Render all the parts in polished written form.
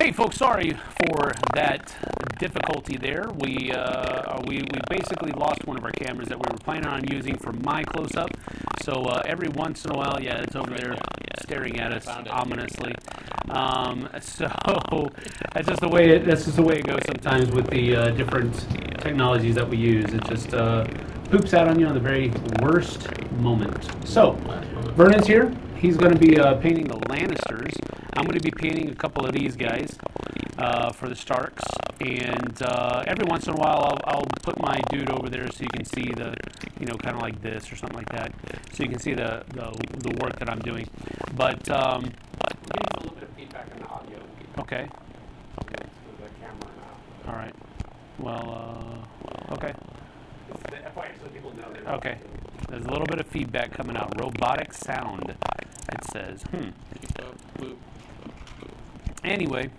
Hey folks, sorry for that difficulty there. We basically lost one of our cameras that we were planning on using for my close-up. So every once in a while, yeah, it's over there staring at us ominously. So that's just the way it goes sometimes with the different technologies that we use. It just poops out on you on the very worst moment. So Vernon's here. He's going to be painting the Lannisters. I'm going to be painting a couple of these guys for the Starks, and every once in a while I'll put my dude over there so you can see the, kind of like this or something like that, so you can see the work that I'm doing. But we're getting a little bit of feedback on the audio. Okay. The camera now. All right. Well, okay. FYI, so people know that. Okay. There's a little bit of feedback coming out. Robotic sound, it says. Anyway,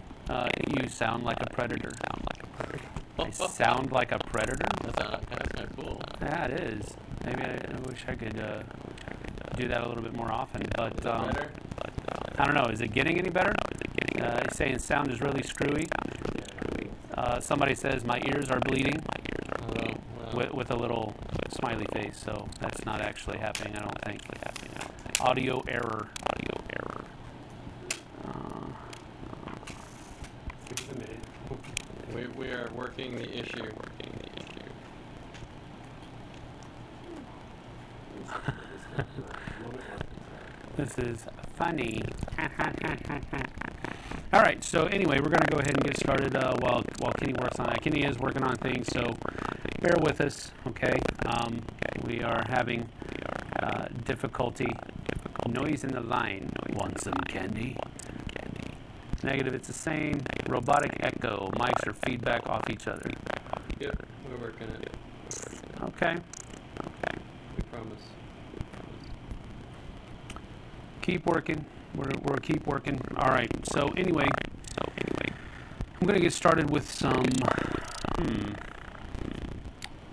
you sound like a predator. I sound like a predator? That's kind of cool. Yeah, it is. Maybe I wish I could do that a little bit more often. But I don't know. Is it getting any better? He's saying sound is really screwy. Somebody says my ears are bleeding with a little smiley face. So that's not actually happening, I don't think. Audio error. We are working the issue. This is funny. All right, so anyway, we're going to go ahead and get started while Kenny works on it. Kenny is working on things, so bear with us, okay? We are having difficulty. Noise in the line. Want some candy? Negative, it's the same. Robotic echo. Mics are feedback off each other. Yep, we're working it. Okay. We promise. Keep working. We'll keep working. All right. So anyway, I'm gonna get started with some. I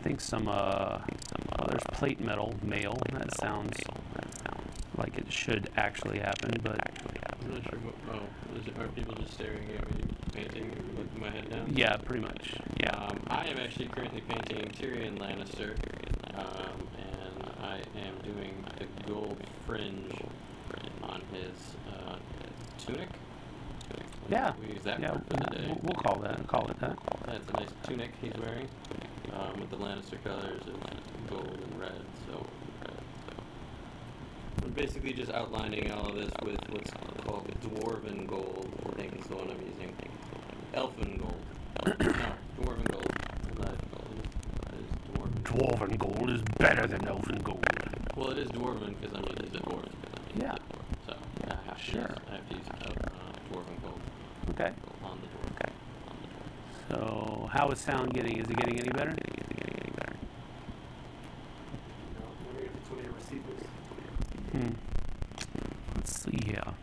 think some. There's plate metal mail. That sounds like it should actually happen, but I'm not sure what. Oh, are people just staring at me painting with my head down? yeah, pretty much. Yeah. I am actually currently painting Tyrion Lannister, and I am doing the gold fringe on his tunic. Yeah. We use that Yeah. word for the day. We'll call it that. That's a nice tunic he's wearing, with the Lannister colors of gold and red. So we're basically just outlining all of this with what's called dwarven gold. I think is the one I'm using. Elfin gold. No, dwarven gold. Not gold. It is dwarven. Dwarven gold is better than elven gold. Well, it is dwarven because I'm using the dwarven. Yeah. So I have to use dwarven gold. Okay. On the dwarven. Okay. So how is sound getting? Is it getting any better? Let's see here.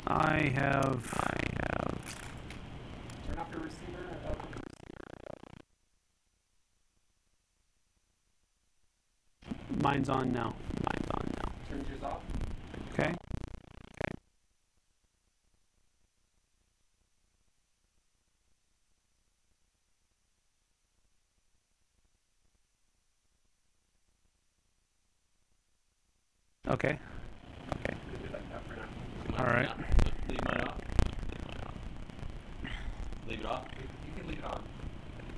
I have. Turn off your receiver. Mine's on now. Turn yours off. Okay. Okay. All right. Leave mine off. Leave it off. You can leave it on.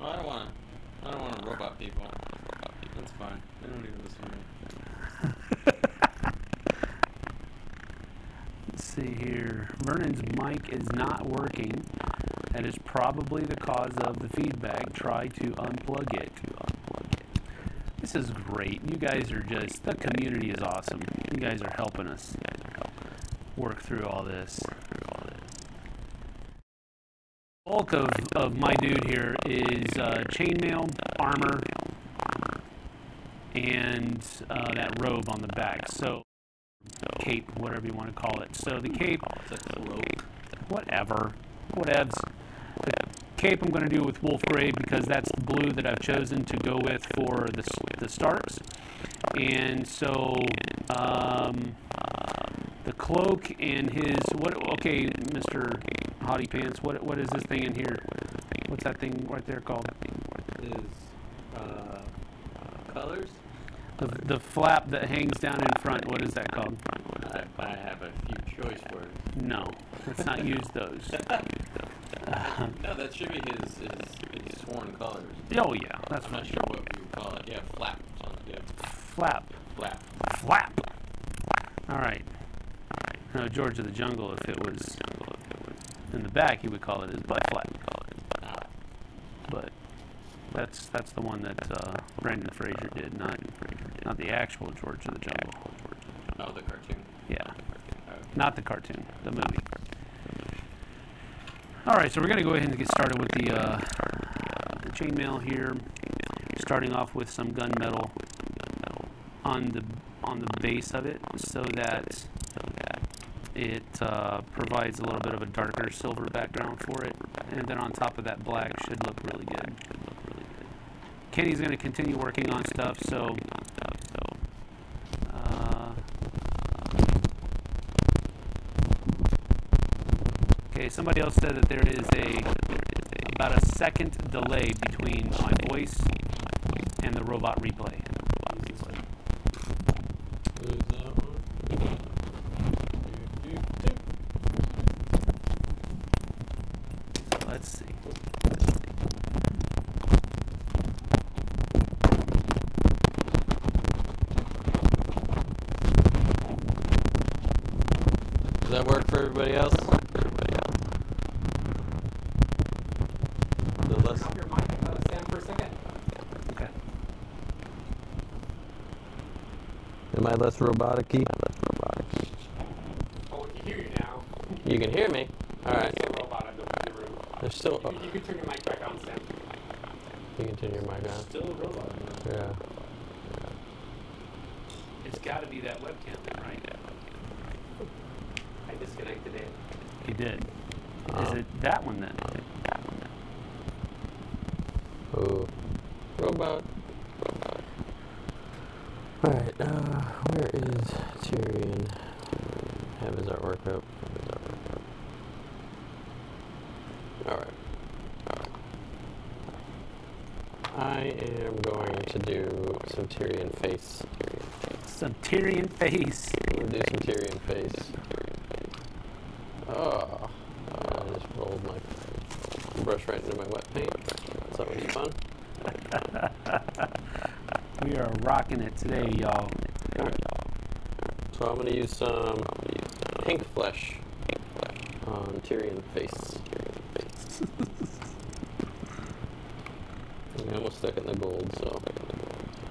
Oh, I don't want to robot people. That's fine. They don't need to listen to me. Let's see here. Vernon's mic is not working. That is probably the cause of the feedback. Try to unplug it. This is great. You guys are just, the community is awesome. You guys are helping us work through all this. Bulk of my dude here is chainmail, armor, and that robe on the back. So cape, whatever you want to call it. So the cape, whatever, whatevs. The cape I'm going to do with wolf gray because that's the blue that I've chosen to go with for the Starks. And so the cloak and his, okay, Mr. hottie pants. What is this thing in here? What's that thing right there called? Is colors? The flap that hangs down in front. What is that called? I have a few choice words. No, let's not use those. No, that should be his sworn colors. Oh yeah, that's I'm not fine. sure what you would call it. Yeah, flap. Yeah, Flap. flap. Flap. All right. No, George of the Jungle. If it was in the back, he would call it his butt flap. Ah, But that's the one that Brendan Fraser did, not the actual George of the Jungle. oh, the cartoon. Yeah, Oh. not the cartoon, the movie. All right, so we're going to go ahead and get started with the chainmail here, starting off with some gunmetal on the base of it, so that it provides a little bit of a darker silver background for it, and then on top of that, black should look really good. Kenny's going to continue working on stuff, so okay, somebody else said that there is about a second delay between my voice and the robot replay. Who's that one? So let's see. Does that work for everybody else? The less. Turn off your mic, Sam, for a second. Okay. Am I less robotic-y? Oh, we can hear you now. You can hear me? Alright. There's a robot in the room. There's still. You can turn your mic back on, Sam. You can turn your mic on. Still a robot. Yeah. It's got to be that webcam then, right? I disconnected it. You did. Is Oh. it that one then? Ooh. Robot. Alright, where is Tyrion? Have his artwork up. Alright. I am going to do some Tyrion face. Some Tyrion face. We'll do some Tyrion face. Oh, I just rolled my brush right into my wet paint. That's always fun. We are rocking it today, y'all. So I'm going to use some pink flesh on Tyrion face. I almost stuck it in the gold, so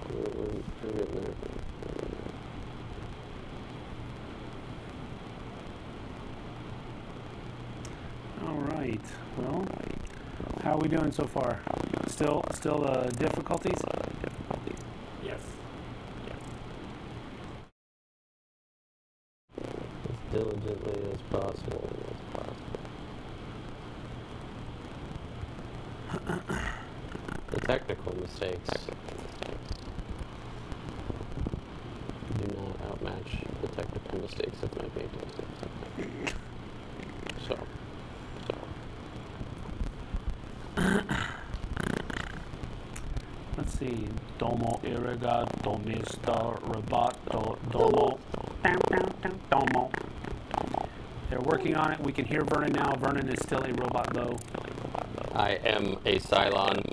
we're getting there. All right. Well, how are we doing so far? Still difficulties? Yes. As diligently as possible. The technical mistakes do not outmatch the technical mistakes of my painting. So. Let's see. Domo irrigato Mr. Roboto Domo. Domo. They're working on it. We can hear Vernon now. Vernon is still a robot though. I am a Cylon.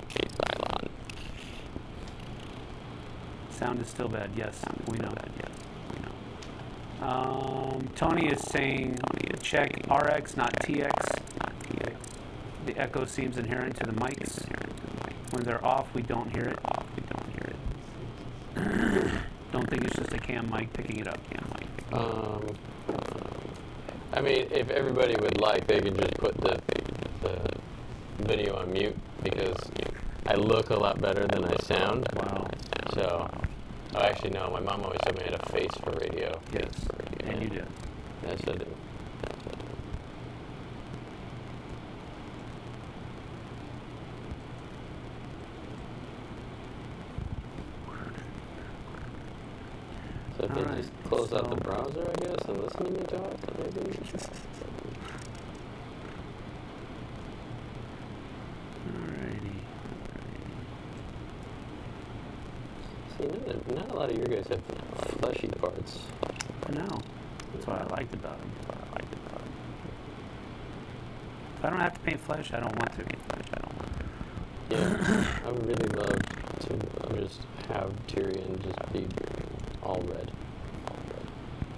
Sound is still bad. Yes, we know. Tony is saying check RX, not TX. The echo seems inherent to the mics. When they're off, we don't hear it. Don't think it's just a cam mic picking it up. I mean, if everybody would like, they could just put the video on mute because I look a lot better than I sound. Wow. So, oh, actually, no. My mom always told me I had a face for radio. Yes, and you do. Yes, I do. So if you Alright, just close out so- the browser, I guess, and listen to me talk, maybe. See, not a lot of your guys have fleshy parts. I know. That's what I liked about him. If I don't have to paint flesh, I don't want to. Yeah, I would really love to just have Tyrion just be all red,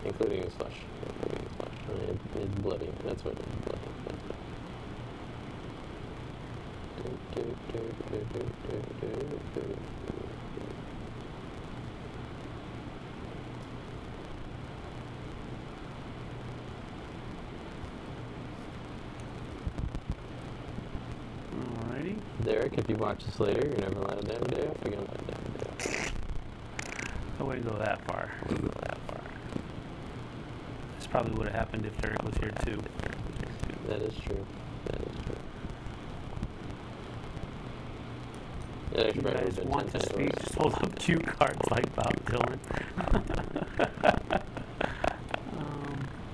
including his flesh. It's bloody. That's what. Alrighty. Derek, if you watch this later, you're never allowed to have a day off again. No way to go that far. This probably would have happened if Derek was here too. That is true. That If you actually guys probably want to would've been 10 speak, times just hold up cue cards like Bob Dylan. worse.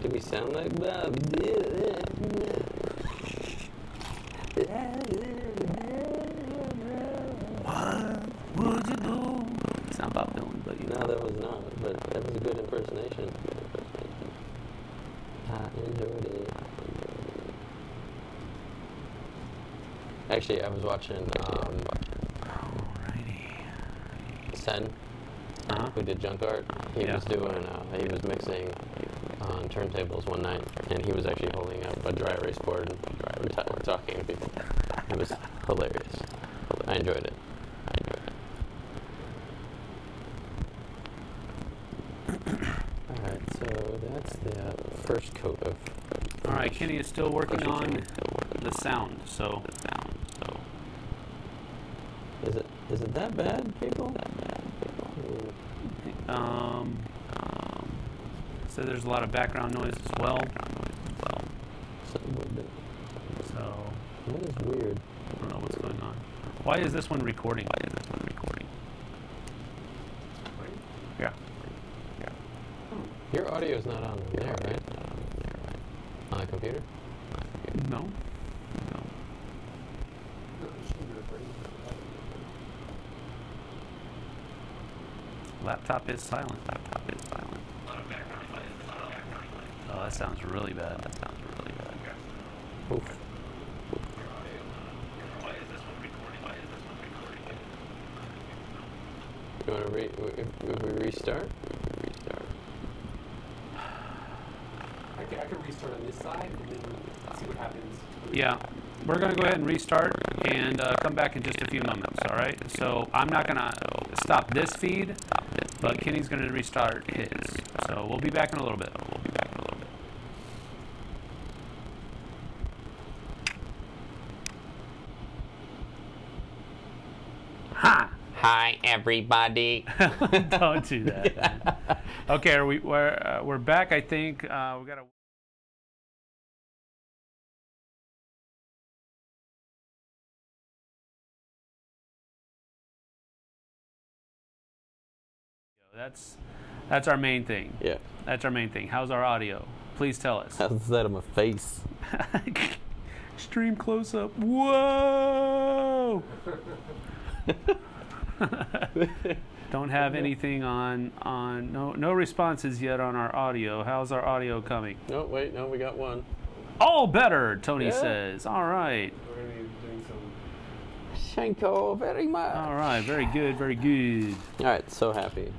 Do we sound like Bob? What would you do? It's not Bob Dylan, but you know. No, that was not, but that was a good impersonation. I enjoyed it. Actually, I was watching Alrighty. Sen, who did junk art. He was doing, he was mixing on turntables one night, and he was actually holding up a dry erase board and talking to people. It was hilarious. I enjoyed it. Alright, so that's the first coat of. Alright, Kenny is still working on the sound, so. Is it that bad, people? So there's a lot of background noise as well. Something would be. So That is weird. I don't know what's going on. Why is this one recording? Yeah. Your audio is not on there, right? On the computer? No. Laptop is silent. Oh, that sounds really bad. Oof. You want to if we restart? I can restart on this side and then see what happens. Yeah, we're going to go ahead and restart and come back in just a few moments, all right? So I'm not going to stop this feed, but Kenny's going to restart his. So we'll be back in a little bit. Ha! Hi, everybody. Don't do that. Man. Okay, we're back. I think we got to. That's our main thing. Yeah. That's our main thing. How's our audio? Please tell us. How's that on my face? Extreme close up. Whoa! Don't have anything on no responses yet on our audio. How's our audio coming? No, wait, no, we got one. All better, Tony Yeah. says. All right. We're going to be doing some. Thank you very much. All right. Very good. Very good. All right, so happy.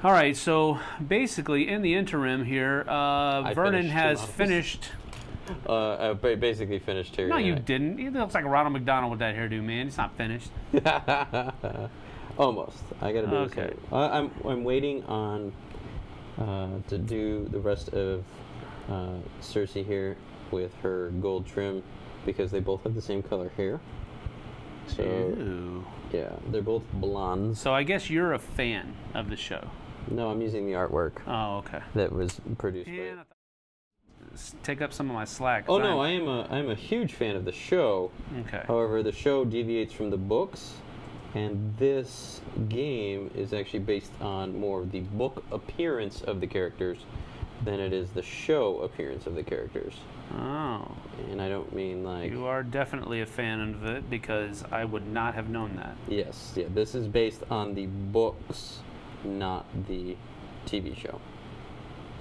All right. So basically, in the interim here, Vernon has finished. I basically finished here. No, you didn't. He looks like Ronald McDonald with that hairdo, man. It's not finished. Almost. I gotta do Okay. this. I'm waiting on to do the rest of Cersei here with her gold trim because they both have the same color hair. So Ooh. yeah, they're both blondes. So I guess you're a fan of the show. No, I'm using the artwork Oh, okay. that was produced Man, by. I thought- take up some of my slack. Oh no, I'm a huge fan of the show. Okay. However, the show deviates from the books, and this game is actually based on more of the book appearance of the characters than it is the show appearance of the characters. Oh. And I don't mean like... You are definitely a fan of it because I would not have known that. Yes, yeah, this is based on the books not the TV show.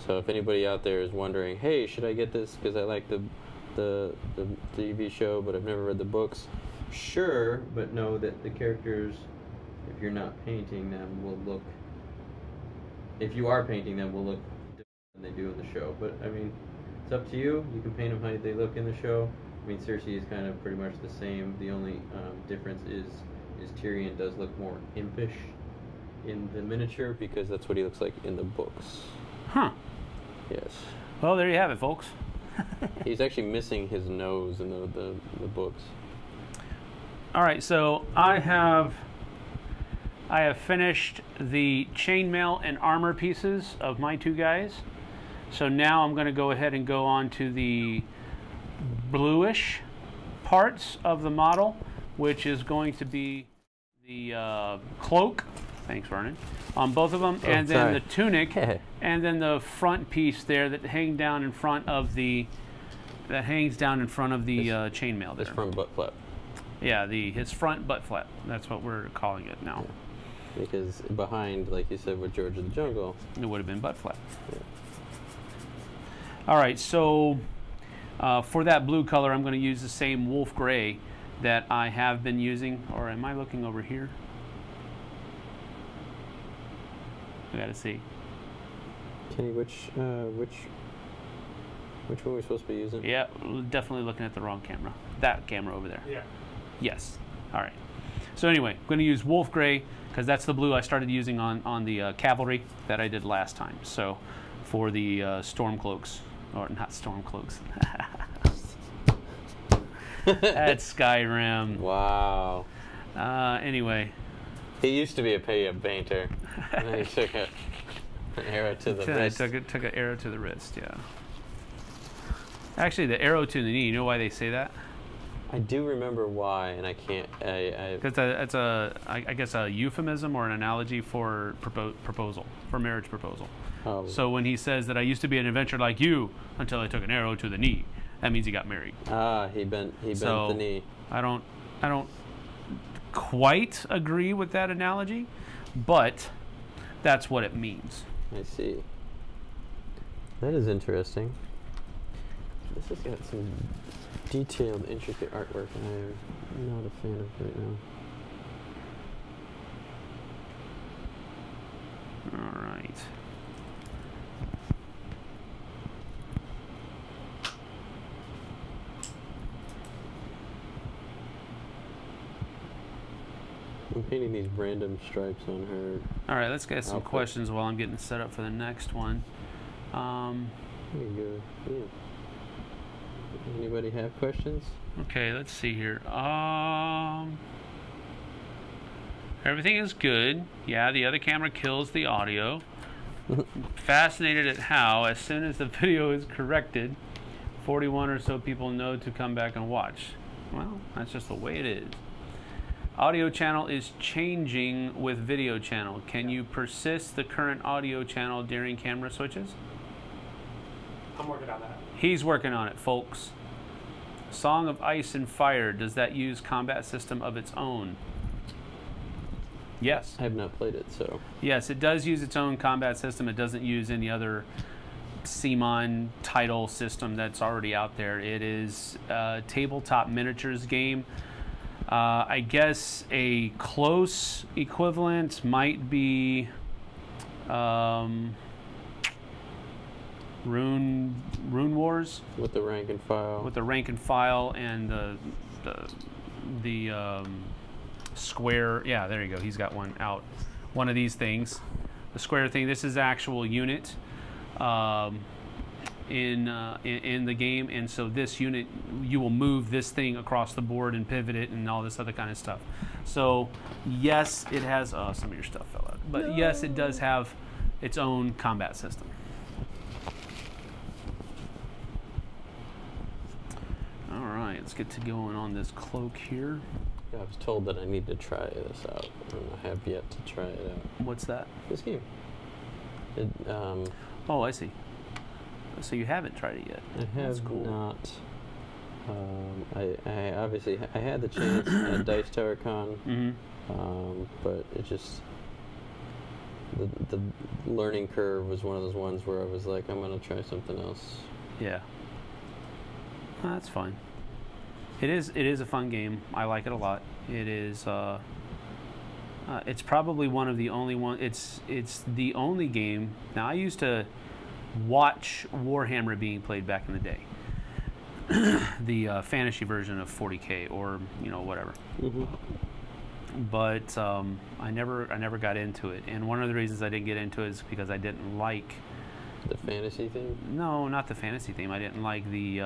So if anybody out there is wondering, hey, should I get this because I like the TV show, but I've never read the books? Sure, but know that the characters, if you're not painting them, will look. If you are painting them, will look different than they do in the show. But I mean, it's up to you. You can paint them how they look in the show. I mean, Cersei is kind of pretty much the same. The only difference is Tyrion does look more impish in the miniature because that's what he looks like in the books. Huh. Yes. Well, there you have it, folks. He's actually missing his nose in the books. All right, so I have finished the chainmail and armor pieces of my two guys. So now I'm going to go ahead and go on to the bluish parts of the model, which is going to be the cloak. Thanks, Vernon. On both of them, and then the tunic, and then the front piece there that hangs down in front of the chainmail there. This front butt flap. Yeah, his front butt flap. That's what we're calling it now. Yeah. Because behind, like you said, with George of the Jungle, it would have been butt flap. Yeah. All right, so for that blue color, I'm going to use the same wolf gray that I have been using. Or am I looking over here? I got to see. Kenny, which one are we supposed to be using? Yeah, definitely looking at the wrong camera. That camera over there. Yeah. Yes. All right. So anyway, I'm going to use wolf gray because that's the blue I started using on the cavalry that I did last time. So for the storm cloaks, or not storm cloaks. That's Skyrim. Wow. Anyway. He used to be a painter, and then he took an arrow to the wrist. Took an arrow to the wrist, yeah. Actually, the arrow to the knee, you know why they say that? I do remember why, and I can't. Because it's I guess a euphemism or an analogy for proposal, for marriage proposal. Oh. So when he says that I used to be an adventurer like you until I took an arrow to the knee, that means he got married. Ah, he bent the knee. I don't quite agree with that analogy, but that's what it means. I see. That is interesting. This has got some detailed, intricate artwork, and I'm not a fan of right now. All right. I'm painting these random stripes on her. All right, let's get some outfit. questions while I'm getting set up for the next one. There you go. Yeah. Anybody have questions? Okay, let's see here. Everything is good. Yeah, the other camera kills the audio. Fascinated at how, as soon as the video is corrected, 41 or so people know to come back and watch. Well, that's just the way it is. Audio channel is changing with video channel. Can you persist the current audio channel during camera switches? I'm working on that. He's working on it, folks. Song of Ice and Fire, does that use combat system of its own? Yes. I have not played it, so. Yes, it does use its own combat system. It doesn't use any other CMON title system that's already out there. It is a tabletop miniatures game. I guess a close equivalent might be Rune Wars With the rank and file. with the rank and file and the square. Yeah, there you go. He's got one out. One of these things, the square thing. This is actual unit in the game, and so this unit, you will move this thing across the board and pivot it and all this other kind of stuff. So yes, it has some of your stuff fell out, but yes, it does have its own combat system. All right, let's get to going on this cloak here. Yeah, I was told that I need to try this out, and I have yet to try it out. What's that? This game. Oh, I see. So you haven't tried it yet. I have That's cool. not. I obviously I had the chance at Dice Tower Con, Mm-hmm. but it just the learning curve was one of those ones where I was like, I'm gonna try something else. Yeah. That's fine. It is a fun game. I like it a lot. It is. It's probably one of the only one. It's the only game. Now I used to watch Warhammer being played back in the day. The fantasy version of 40K or whatever. Mm-hmm. But I never got into it. And one of the reasons I didn't get into it is because I didn't like the fantasy theme. No, not the fantasy theme. I didn't like the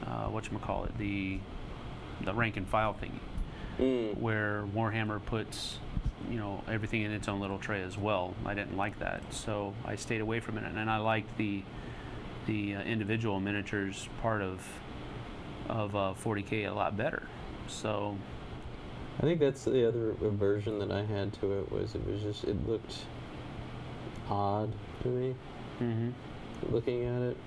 whatchamacallit, the rank and file thingy, where Warhammer puts everything in its own little tray as well. I didn't like that, so I stayed away from it. And I liked the individual miniatures part of 40K a lot better. So I think that's the other aversion that I had to it. It looked odd to me. Mm-hmm. Looking at it,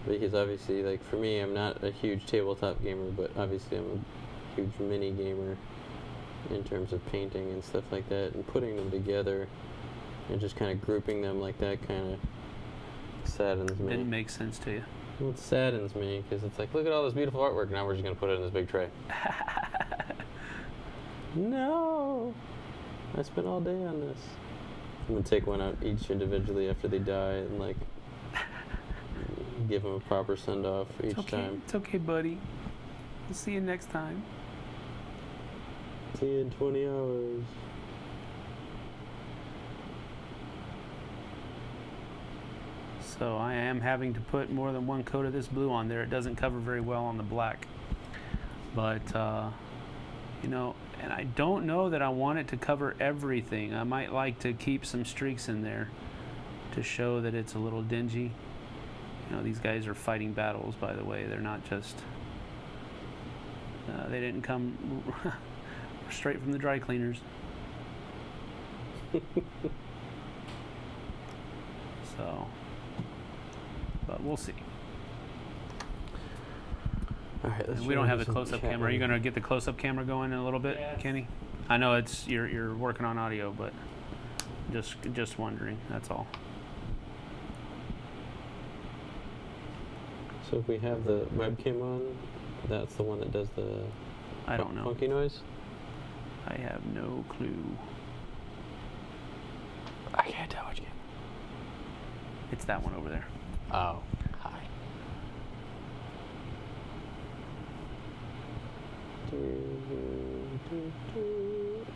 because obviously, like for me, I'm not a huge tabletop gamer, but obviously I'm a huge mini gamer in terms of painting and stuff like that, and putting them together and just kind of grouping them like that kind of saddens me. Didn't make sense to you. Well, it saddens me because it's like, look at all this beautiful artwork. Now we're just gonna put it in this big tray. No, I spent all day on this. I'm gonna take one out each individually after they die and like give them a proper send off each time. It's okay, buddy. We'll see you next time. See you in 20 hours. So I am having to put more than one coat of this blue on there. It doesn't cover very well on the black. But, and I don't know that I want it to cover everything. I might like to keep some streaks in there to show that it's a little dingy. These guys are fighting battles, by the way. They're not just... they didn't come straight from the dry cleaners. So... but we'll see. All right, we don't have the close-up camera. Are you going to get the close-up camera going in a little bit, Yes. Kenny? I know you're working on audio, but just wondering. That's all. So if we have the webcam on, that's the one that does the I don't know. funky noise? I have no clue. I can't tell which game. It's that one over there. Oh, hi.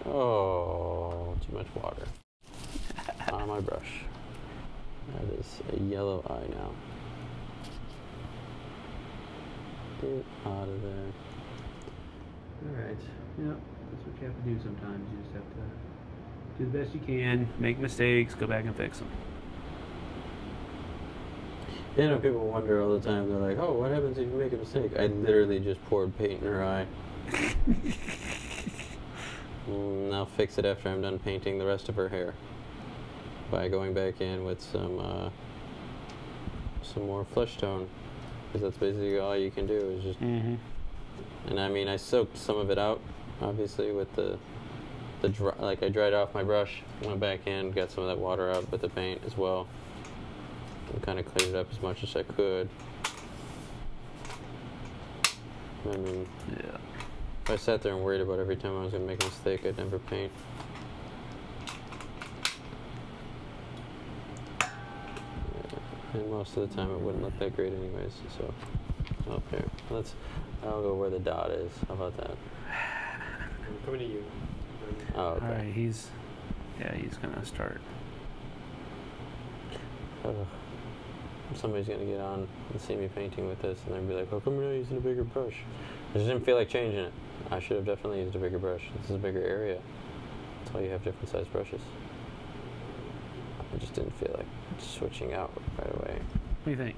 Oh, too much water on my brush. That is a yellow eye now. Get out of there. Alright. Yep. That's what you have to do sometimes. You just have to do the best you can, make mistakes, go back and fix them. People wonder all the time, they're like, oh, what happens if you make a mistake? I literally just poured paint in her eye. I'll fix it after I'm done painting the rest of her hair by going back in with some more flesh tone, because that's basically all you can do is just. Mm-hmm. And I mean, I soaked some of it out, obviously, with the I dried off my brush, went back in, got some of that water out with the paint as well, and kind of cleaned it up as much as I could. I mean, Yeah. if I sat there and worried about every time I was going to make a mistake, I'd never paint. Yeah. And most of the time it wouldn't look that great anyways, so. Okay, I'll go where the dot is. How about that? I'm coming to you. Oh, okay. All right, he's gonna start. Somebody's gonna get on and see me painting with this, and they'll be like, "How come you're not using a bigger brush?" I just didn't feel like changing it. I should have definitely used a bigger brush. This is a bigger area. That's why you have different sized brushes. I just didn't feel like switching out right away. What do you think?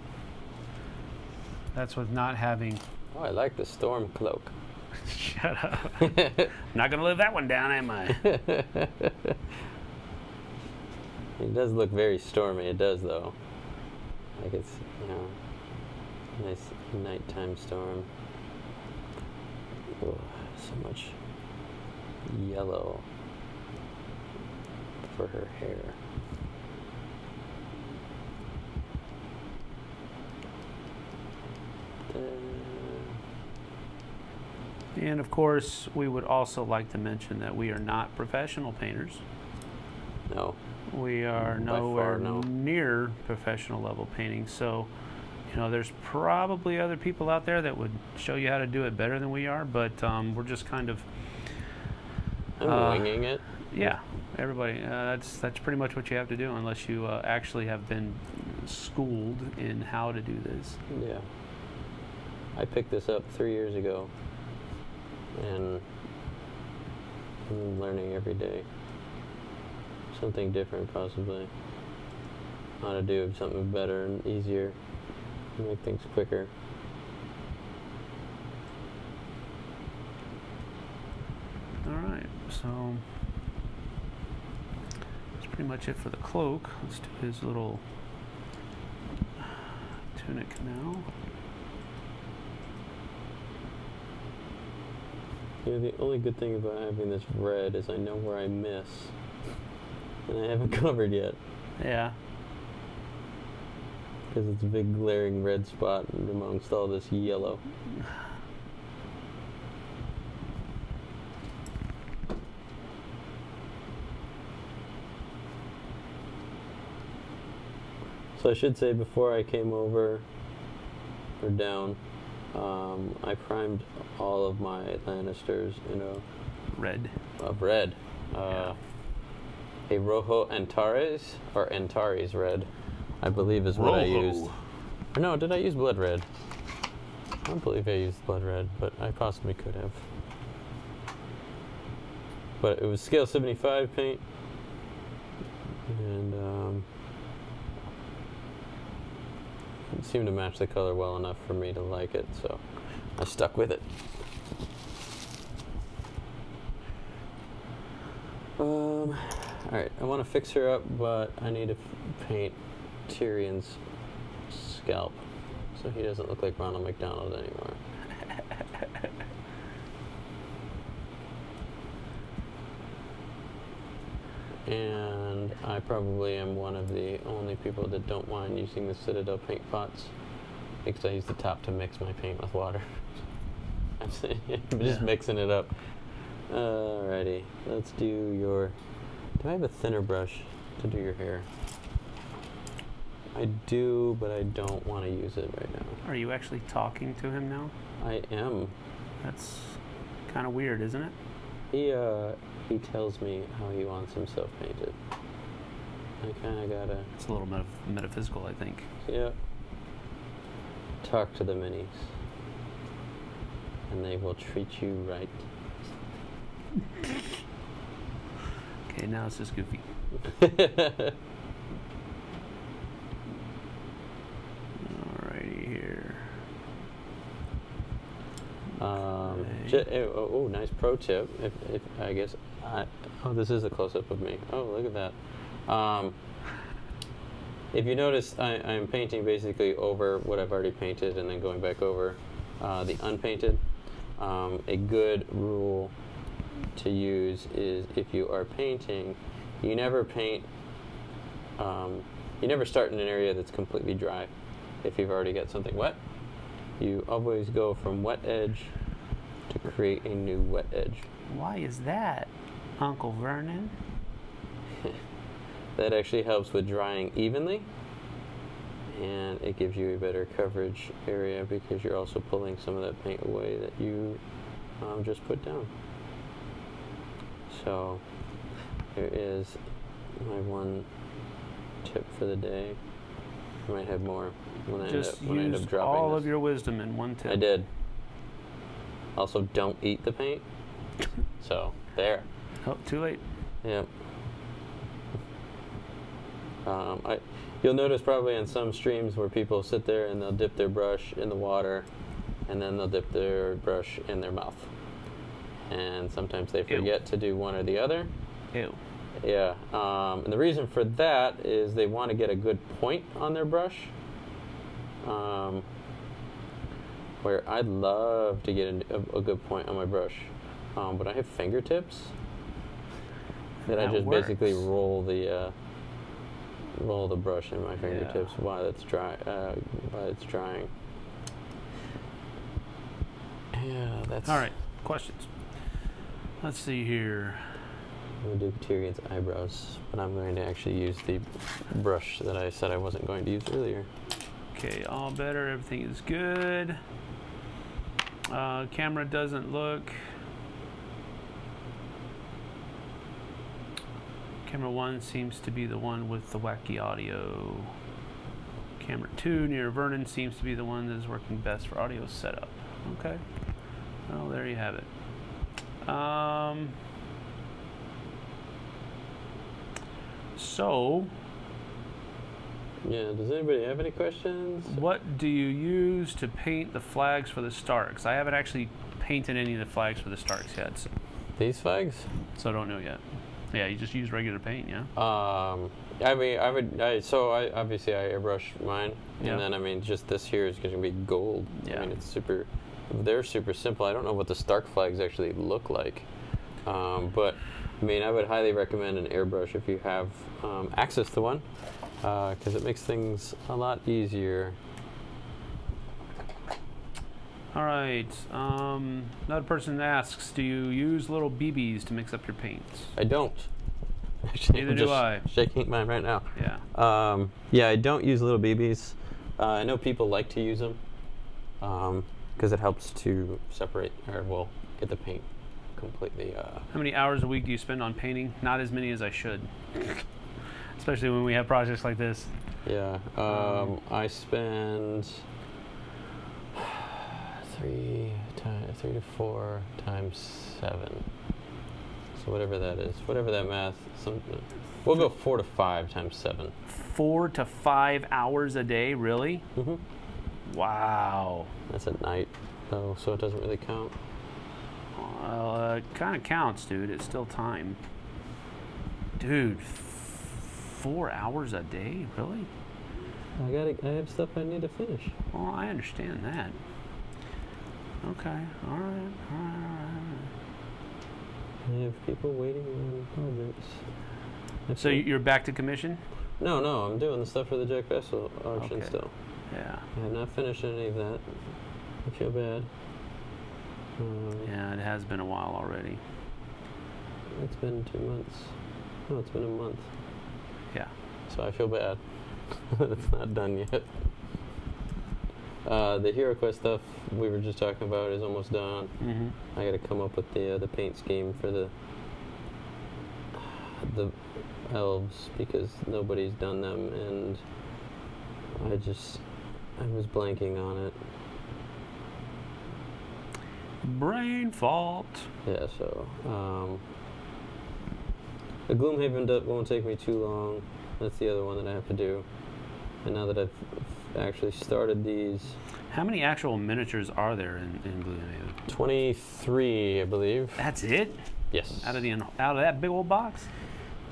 That's with not having. Oh, I like the storm cloak. Shut up. Not gonna live that one down, am I? It does look very stormy. It does, though. Like it's, nice nighttime storm. Oh, so much yellow. for her hair. And of course, we would also like to mention that we are not professional painters. No. We are By nowhere far, no. near professional level painting. So, you know, there's probably other people out there that would show you how to do it better than we are, but we're just kind of winging it. Yeah, everybody. That's pretty much what you have to do, unless you actually have been schooled in how to do this. Yeah. I picked this up 3 years ago, and I'm learning every day. Something different, possibly. How to do something better and easier, make things quicker. All right, so that's pretty much it for the cloak. Let's do his little tunic now. Yeah, the only good thing about having this red is I know where I miss, and I haven't covered yet. Yeah. Because it's a big glaring red spot amongst all this yellow. So I should say before I came over, or down, I primed all of my Lannisters in a Red. of red. A Rojo Antares, or Antares red, I believe is what I used. Or no, did I use blood red? I don't believe I used blood red, but I possibly could have. But it was scale 75 paint, and it seemed to match the color well enough for me to like it, so I stuck with it. Alright, I want to fix her up, but I need to paint Tyrion's scalp so he doesn't look like Ronald McDonald anymore. And I probably am one of the only people that don't mind using the Citadel paint pots, because I use the top to mix my paint with water. I'm just mixing it up. Alrighty, let's do your... Do I have a thinner brush to do your hair? I do, but I don't want to use it right now. Are you actually talking to him now? I am. That's kind of weird, isn't it? He tells me how he wants himself painted. I kind of gotta... It's a little metaphysical, I think. Yeah. Talk to the minis. And they will treat you right. Okay, now it's just goofy. Alrighty here. Oh, nice pro tip. If I guess this is a close-up of me. Oh, look at that. If you notice, I'm painting basically over what I've already painted and then going back over the unpainted. A good rule to use is if you are painting, you never paint, you never start in an area that's completely dry. If you've already got something wet, you always go from wet edge to create a new wet edge. Why is that, Uncle Vernon? That actually helps with drying evenly, and it gives you a better coverage area because you're also pulling some of that paint away that you just put down. So there is my one tip for the day. I might have more when I end up dropping all this. of your wisdom in one tip. I did. Also, don't eat the paint. So there. Oh, too late. Yep. You'll notice probably on some streams where people sit there and they'll dip their brush in the water, and then they'll dip their brush in their mouth. And sometimes they forget to do one or the other. Ew. Yeah. And the reason for that is they want to get a good point on their brush. Where I'd love to get a good point on my brush, but I have fingertips. That I That just basically works. roll the brush in my fingertips while it's dry, while it's drying. Yeah, that's. All right, questions. Let's see here. I'm going to do Tyrion's eyebrows, but I'm going to actually use the brush that I said I wasn't going to use earlier. Okay, all better. Everything is good. Camera doesn't look. Camera 1 seems to be the one with the wacky audio. Camera 2 near Vernon seems to be the one that is working best for audio setup. Okay. Well, there you have it. So, Yeah, does anybody have any questions? what do you use to paint the flags for the Starks? I haven't actually painted any of the flags for the Starks yet, These flags? so I don't know yet. Yeah, you just use regular paint, yeah? I mean, obviously I airbrush mine, Yeah. and then I mean, just this here is going to be gold. Yeah. I mean, it's super. They're super simple. I don't know what the Stark flags actually look like, but I mean, I would highly recommend an airbrush if you have access to one, because it makes things a lot easier. All right. Another person asks, do you use little BBs to mix up your paints? I don't. Actually, Neither I'm do just I. shaking mine right now. Yeah. Yeah, I don't use little BBs. I know people like to use them because it helps to separate, or well, get the paint completely. How many hours a week do you spend on painting? Not as many as I should. Especially when we have projects like this. Yeah, I spend 3 to 4 times 7. So whatever that is, whatever that math. We'll go 4 to 5 times 7. 4 to 5 hours a day, really? Mm-hmm. Wow. That's at night, though, so it doesn't really count. It kind of counts, dude. It's still time. Dude, 4 hours a day? Really? I have stuff I need to finish. Well, I understand that. Okay. All right. I have people waiting on projects. So you're back to commission? No, I'm doing the stuff for the Jack Vessel auction Okay. still. Yeah. I have not finished any of that. I feel bad. Yeah, it has been a while already. It's been 2 months. No, it's been a month. Yeah. So I feel bad. It's not done yet. The Hero Quest stuff we were just talking about is almost done. Mm-hmm. I got to come up with the paint scheme for the elves because nobody's done them, and I was blanking on it. Brain fault. Yeah, so the Gloomhaven won't take me too long. That's the other one that I have to do. And now that I've actually started these, How many actual miniatures are there in Gloomhaven? 23, I believe. That's it? Yes. Out of that big old box?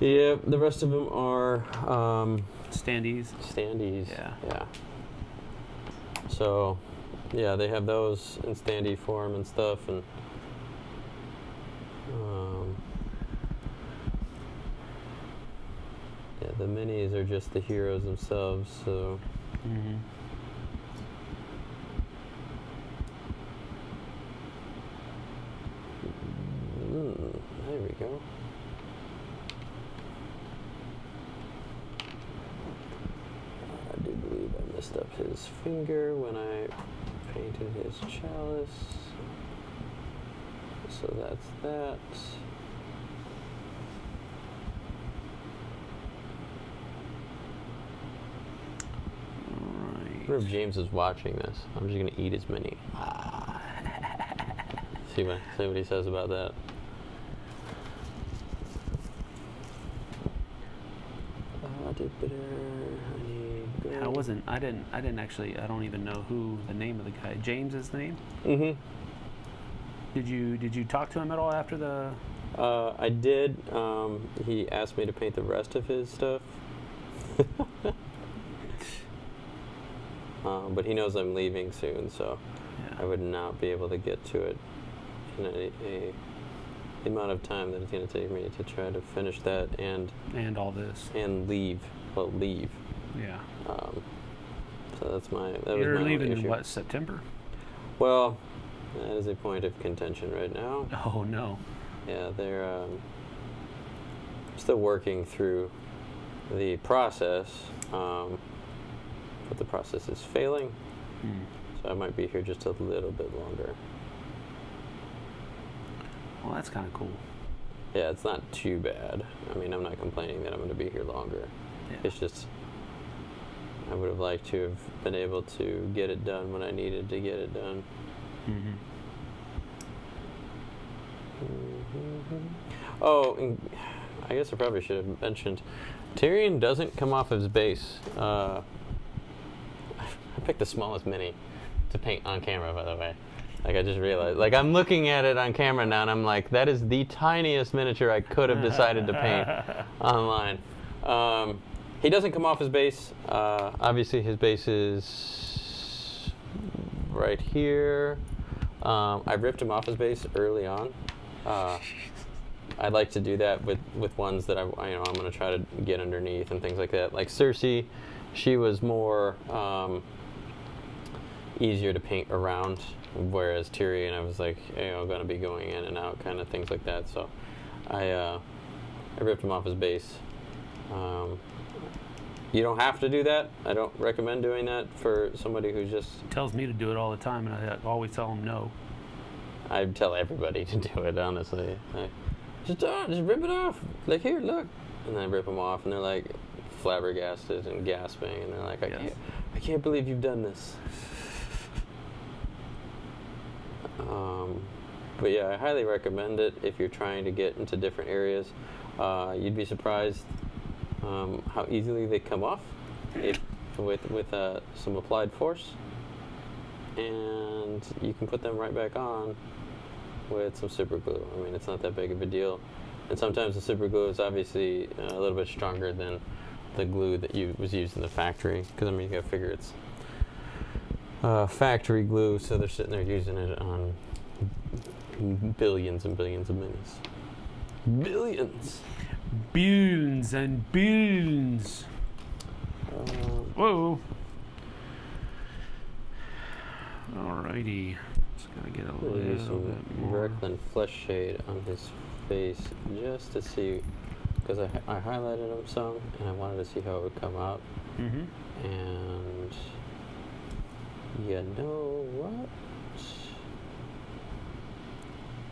Yeah, the rest of them are Standees. standees. Yeah. So, yeah, they have those in standee form and stuff, and yeah, the minis are just the heroes themselves. So, Mm-hmm. there we go. I do believe I messed up his finger when I painted his chalice. So that's that. I wonder if James is watching this. I'm just gonna eat his mini. See what he says about that. I didn't actually, I don't even know who the name of the guy. James is the name? Mm-hmm. Did you talk to him at all after the... I did. He asked me to paint the rest of his stuff. But he knows I'm leaving soon, so Yeah. I would not be able to get to it in the amount of time that it's going to take me to try to finish that and all this. and leave. Well, leave. Yeah. So that's my. You're was my leaving only in issue. what, September? Well, that is a point of contention right now. Oh no. Yeah, they're still working through the process, but the process is failing. So I might be here just a little bit longer. Well, that's kind of cool. Yeah, it's not too bad. I mean, I'm not complaining that I'm going to be here longer. Yeah. It's just I would have liked to have been able to get it done when I needed to get it done. Oh, and I guess I probably should have mentioned, Tyrion doesn't come off his base. I picked the smallest mini to paint on camera, by the way. Like, I just realized, like, I'm looking at it on camera now, and I'm like, that is the tiniest miniature I could have decided to paint online. He doesn't come off his base. Obviously, his base is right here. I ripped him off his base early on. I like to do that with ones that I'm going to try to get underneath and things like that. Like Cersei, she was more easier to paint around, whereas Tyrion, I was like, going to be going in and out, kind of things like that. So I ripped him off his base. You don't have to do that. I don't recommend doing that for somebody who's just... He tells me to do it all the time, and I always tell him no. I tell everybody to do it, honestly. Just rip it off. Like, here, look. And then I rip them off, and they're like flabbergasted and gasping, and they're like, I can't believe you've done this. But yeah, I highly recommend it if you're trying to get into different areas. You'd be surprised how easily they come off with some applied force, and you can put them right back on with some super glue. I mean, it's not that big of a deal, and sometimes the super glue is obviously a little bit stronger than the glue that was used in the factory, because I mean, you gotta figure it's factory glue, so they're sitting there using it on billions and billions of minis. Billions! Billions and billions. Whoa. Alrighty. Just gotta get a little bit more. Recklin flesh shade on his face just to see, because I highlighted him some and I wanted to see how it would come out. And you know what?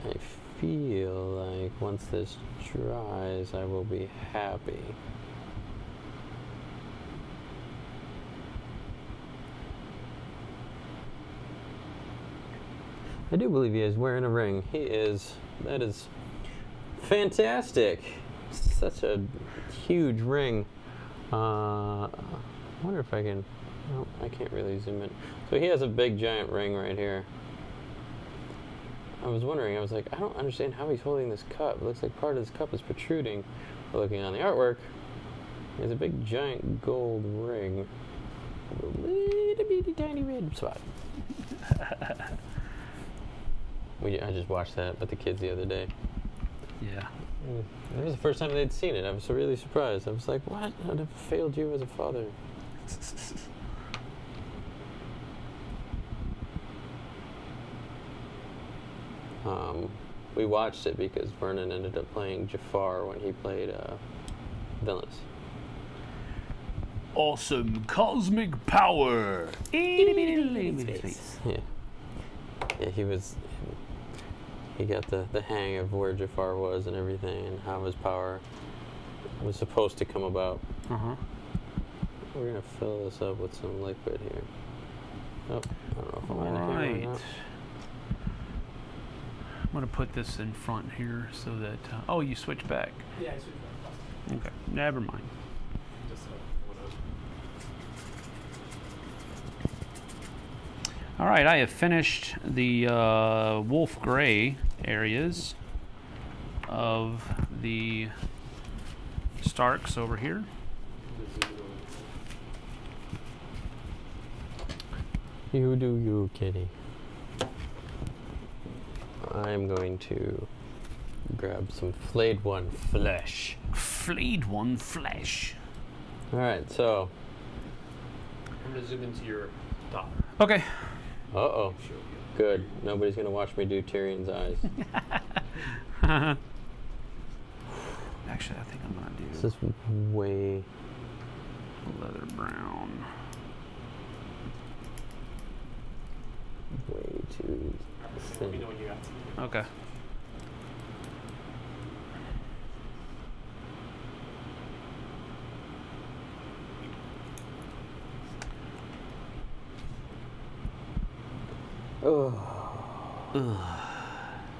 I feel like once this dries, I will be happy. I do believe he is wearing a ring. He is. That is fantastic. Such a huge ring. I wonder if I can... No, I can't really zoom in. So he has a big giant ring right here. I was wondering, I was like, I don't understand how he's holding this cup. It looks like part of this cup is protruding. But looking on the artwork, he has a big giant gold ring with a little bitty tiny red spot. I just watched that with the kids the other day. Yeah. It was the first time they'd seen it. I was so really surprised. I was like, what? I'd have failed you as a father. We watched it because Vernon ended up playing Jafar when he played Villainous. Awesome cosmic power. Yeah. Yeah, he got the hang of where Jafar was and everything, and how his power was supposed to come about. We're gonna fill this up with some liquid here. Oh, I don't know if I'm on the camera or not. I'm gonna put this in front here so that. Oh, you switch back. Yeah, I switched back. Okay, never mind. Just All right, I have finished the wolf gray areas of the Starks over here. You do you, kitty. I'm going to grab some flayed one flesh. Flayed one flesh. Alright, so. I'm gonna zoom into your top. Okay. Uh-oh. Good. Nobody's gonna watch me do Tyrion's eyes. Actually, I think I'm gonna do This is way... leather brown. way too Let me thin. know when you got to. Okay. Ugh.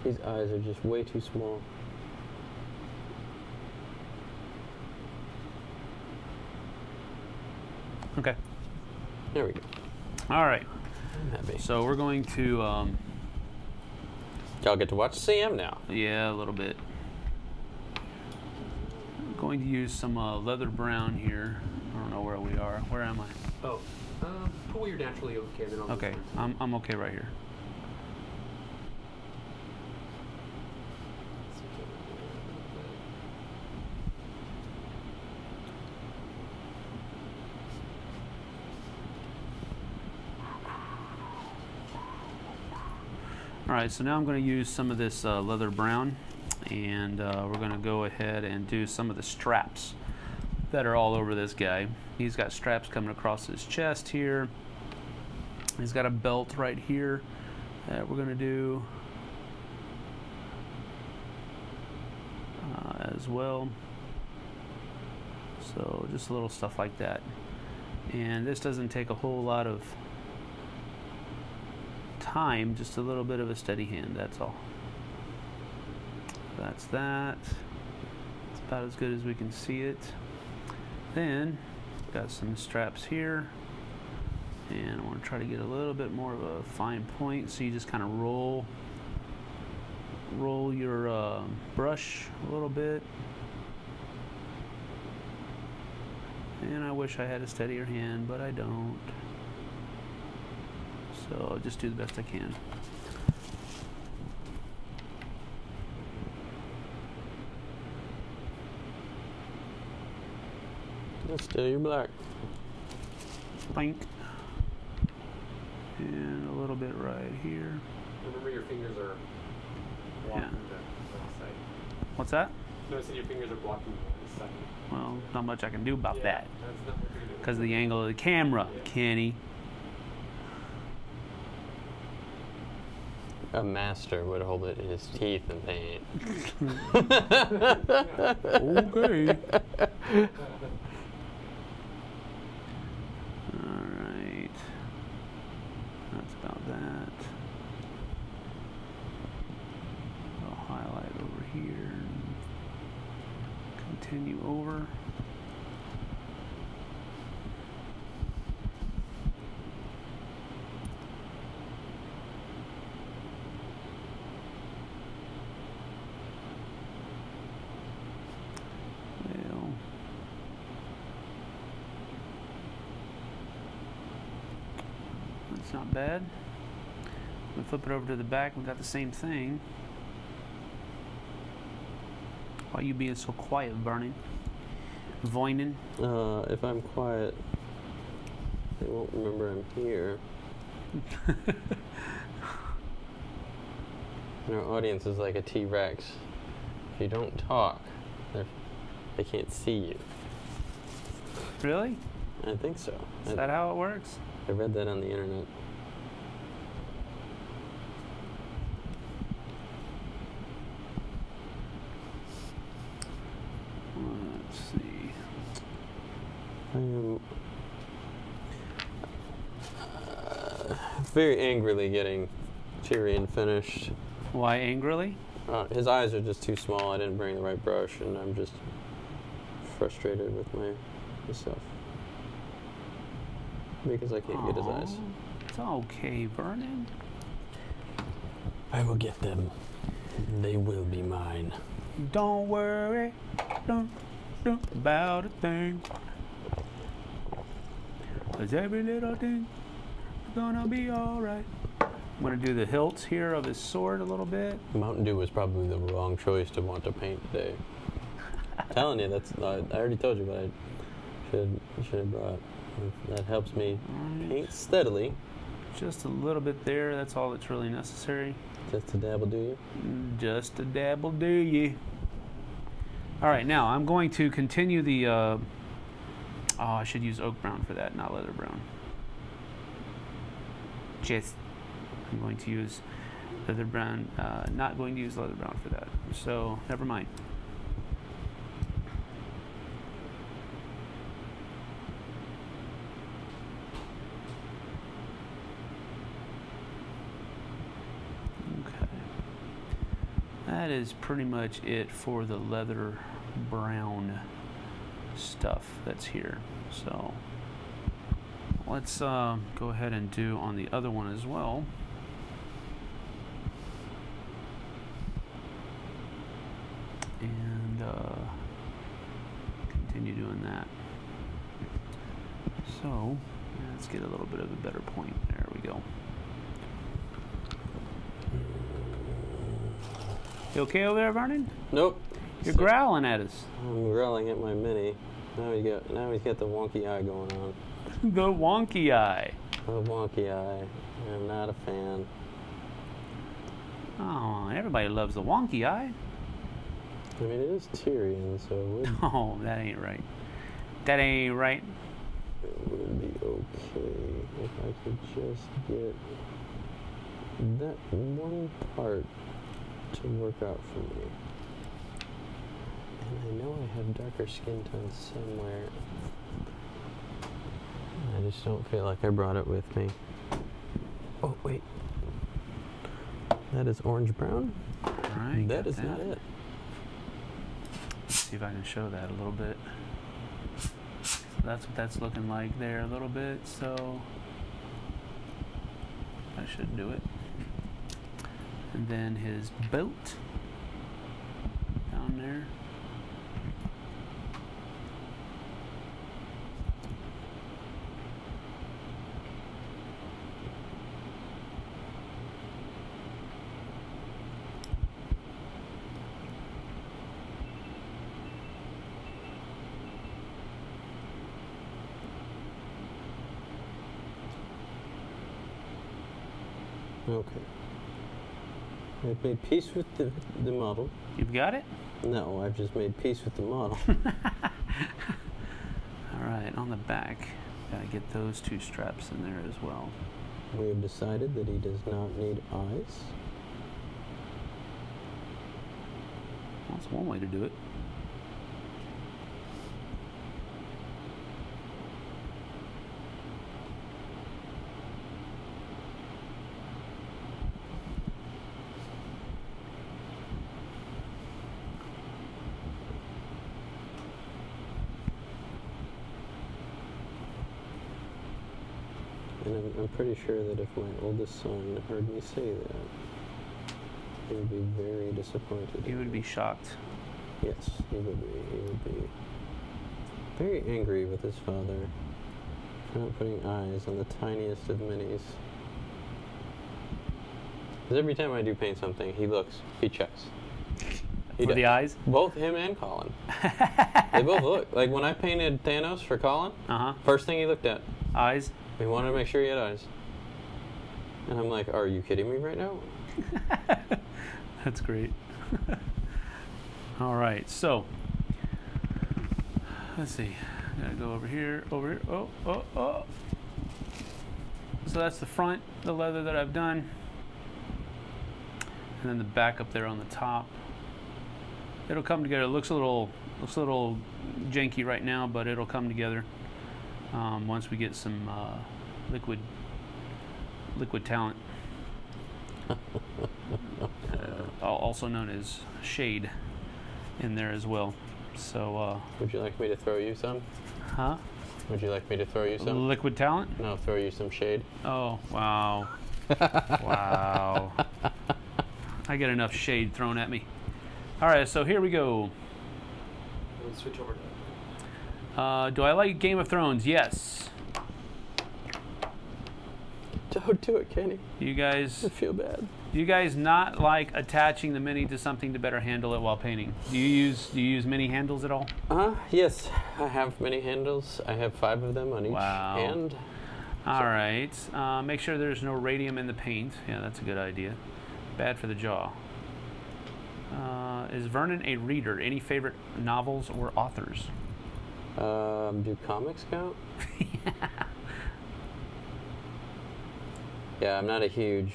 These eyes are just way too small. Okay. There we go. All right. I'm happy. So we're going to, Y'all get to watch CM now. yeah, a little bit. I'm going to use some leather brown here. I don't know where we are. Where am I? Oh, put where you're naturally okay, then I'll Okay, I'm okay right here. All right, so now I'm going to use some of this leather brown, and we're going to go ahead and do some of the straps that are all over this guy. He's got straps coming across his chest here. He's got a belt right here that we're going to do as well. So just little stuff like that. And this doesn't take a whole lot of time, just a little bit of a steady hand, that's all. That's that. It's about as good as we can see it. Then got some straps here, and I want to try to get a little bit more of a fine point, so you just kind of roll your brush a little bit. And I wish I had a steadier hand, but I don't. So I'll just do the best I can. That's still your black. Bink. And a little bit right here. Remember your fingers are blocking the side. What's that? Notice that your fingers are blocking the side. Well, not much I can do about that. That's not what you're doing. Because of the angle of the camera, Yeah. Kenny. A master would hold it in his teeth and paint. Okay. Alright. That's about that. I'll highlight over here and continue over. Well, that's not bad. We flip it over to the back, we got the same thing. Why are you being so quiet, Vernon? Voinin? If I'm quiet, they won't remember I'm here. And our audience is like a T-Rex. If you don't talk, they can't see you. Really? I think so. Is that how it works? I read that on the internet. Let's see. I am very angrily getting Tyrion finished. Why angrily? His eyes are just too small. I didn't bring the right brush, and I'm just frustrated with myself because I can't get his eyes. It's okay, Vernon. I will get them. They will be mine. Don't worry, don't about a thing. 'Cause every little thing is gonna be alright. I'm going to do the hilt here of his sword a little bit. Mountain Dew was probably the wrong choice to want to paint today. I'm telling you, that's I already told you, but I should have brought. That helps me paint steadily. Just a little bit there. That's all that's really necessary. Just a dabble, do you? Just a dabble, do you? All right, now I'm going to continue the. Oh, I should use oak brown for that, not leather brown. I'm going to use leather brown. Not going to use leather brown for that. So never mind. That is pretty much it for the leather brown stuff that's here. So let's go ahead and do on the other one as well. And continue doing that. So let's get a little bit of a better point. There we go. You okay over there, Vernon? Nope. You're growling at us. I'm growling at my mini. Now he's got the wonky eye going on. The wonky eye. The wonky eye. I'm not a fan. Oh, everybody loves the wonky eye. I mean, it is Tyrion, so it would, No, that ain't right. That ain't right. it would be okay if I could just get that one part to work out for me. And I know I have darker skin tones somewhere. I just don't feel like I brought it with me. Oh, wait. That is orange brown? All right. That is not it. Let's see if I can show that a little bit. So that's what that's looking like there a little bit. So that should do it. And then his belt down there. Okay. I've made peace with the model. You've got it? No, I've just made peace with the model. All right, on the back, gotta get those two straps in there as well. We have decided that he does not need eyes. Well, that's one way to do it. And I'm pretty sure that if my oldest son heard me say that, he would be very disappointed. He would be shocked. Yes, he would be. He would be very angry with his father for not putting eyes on the tiniest of minis. Because every time I do paint something, he looks, he checks. He For the eyes? Both him and Colin. They both look. Like when I painted Thanos for Colin, first thing he looked at. Eyes? He wanted to make sure he had eyes. And I'm like, are you kidding me right now? That's great. All right, so let's see. Gotta go over here, over here. Oh, oh, oh. So that's the front, the leather that I've done. And then the back up there on the top. It'll come together. It looks a little janky right now, but it'll come together once we get some liquid talent, also known as shade, in there as well. So would you like me to throw you some? Huh? Would you like me to throw you some? Liquid talent? No, throw you some shade. Oh, wow. Wow. I get enough shade thrown at me. All right, so here we go. Let's switch over to Do I like Game of Thrones? Yes. To Don't do it, Kenny. You guys, I feel bad. do you guys not like attaching the Mini to something to better handle it while painting? Do you use Mini handles at all? Yes, I have many handles. I have 5 of them on each hand. All right. Make sure there's no radium in the paint. Yeah, that's a good idea. Bad for the jaw. Is Vernon a reader? Any favorite novels or authors? Do comics count? Yeah, I'm not a huge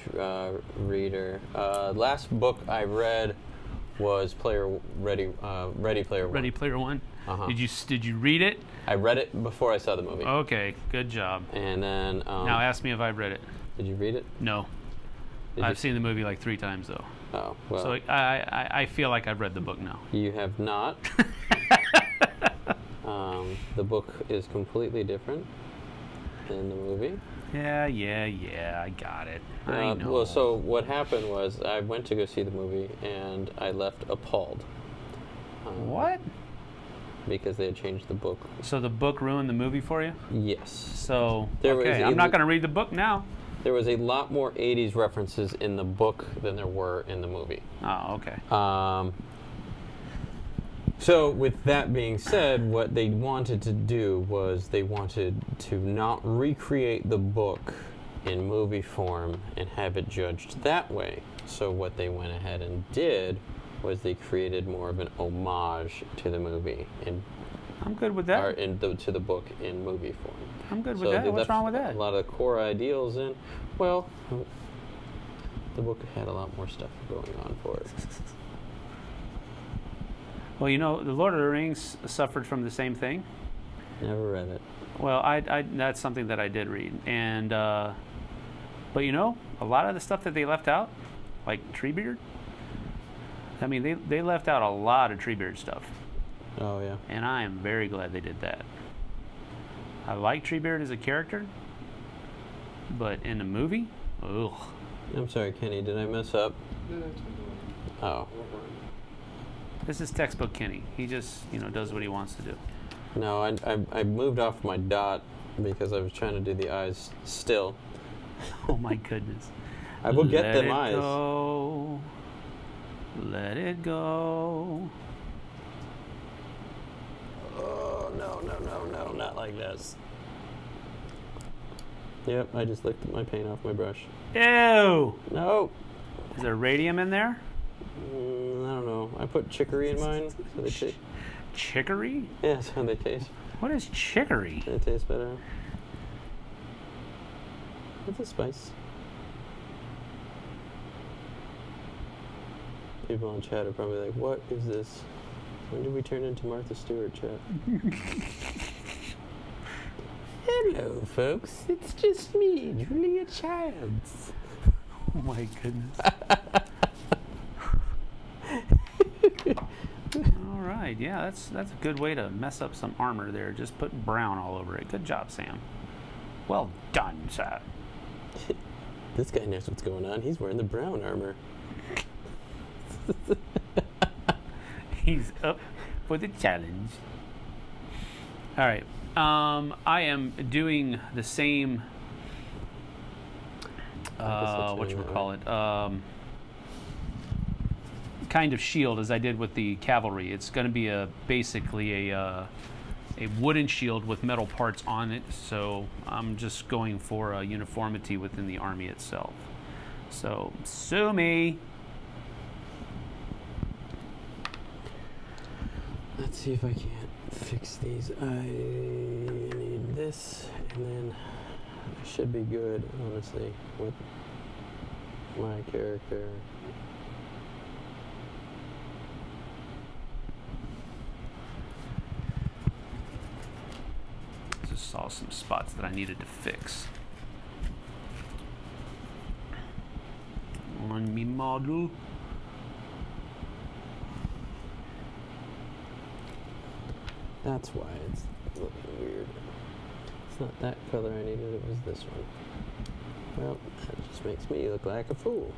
reader. Last book I read was Ready Player One. Ready Player One. Uh-huh. Did you read it? I read it before I saw the movie. Okay, good job. And then Now ask me if I've read it. Did you read it? No. I've seen the movie like 3 times though. Oh, well. So I feel like I've read the book now. You have not. The book is completely different than the movie. Yeah, I got it. I know. Well, so what happened was I went to go see the movie and I left appalled. What? Because they had changed the book. So the book ruined the movie for you? Yes. So, okay, I'm not going to read the book now. There was a lot more 80s references in the book than there were in the movie. Oh, okay. So with that being said, what they wanted to do was they wanted to not recreate the book in movie form and have it judged that way. So what they went ahead and did was they created more of an homage to the movie I'm good with that. or to the book in movie form. I'm good with So that. they What's left wrong with that? a lot of core ideals in. Well, the book had a lot more stuff going on for it. Well, you know, The Lord of the Rings suffered from the same thing. Never read it. Well, that's something that I did read, and but you know, a lot of the stuff that they left out, like Treebeard. I mean, they left out a lot of Treebeard stuff. Oh yeah. And I am very glad they did that. I like Treebeard as a character, but in the movie, ugh. I'm sorry, Kenny. Did I mess up? No, it's fine. Oh. This is textbook Kenny. He just, you know, does what he wants to do. No, I moved off my dot because I was trying to do the eyes still. Oh my goodness. I will get them Let eyes. it go. Let it go. Oh, no, not like this. Yep, I just licked my paint off my brush. Ew! No. Is there radium in there? I don't know. I put chicory in mine. So they taste. Chicory? Yeah, so they taste. What is chicory? They taste better. It's a spice. People on chat are probably like, "What is this? When did we turn into Martha Stewart, chat?" Hello, folks. It's just me, Julia Childs. Oh my goodness. All right, yeah, that's a good way to mess up some armor there. Just put brown all over it. Good job, Sam. Well done, sir. This guy knows what's going on. He's wearing the brown armor. He's up for the challenge. All right, I am doing the same. Whatchamacallit? Kind of shield as I did with the cavalry. It's going to be basically a wooden shield with metal parts on it. So I'm just going for a uniformity within the army itself. So sue me. Let's see if I can't fix these. I need this, and then I should be good, honestly, with my character. Just saw some spots that I needed to fix on me model. That's why it's looking weird. It's not that color I needed, it was this one. Well, that just makes me look like a fool.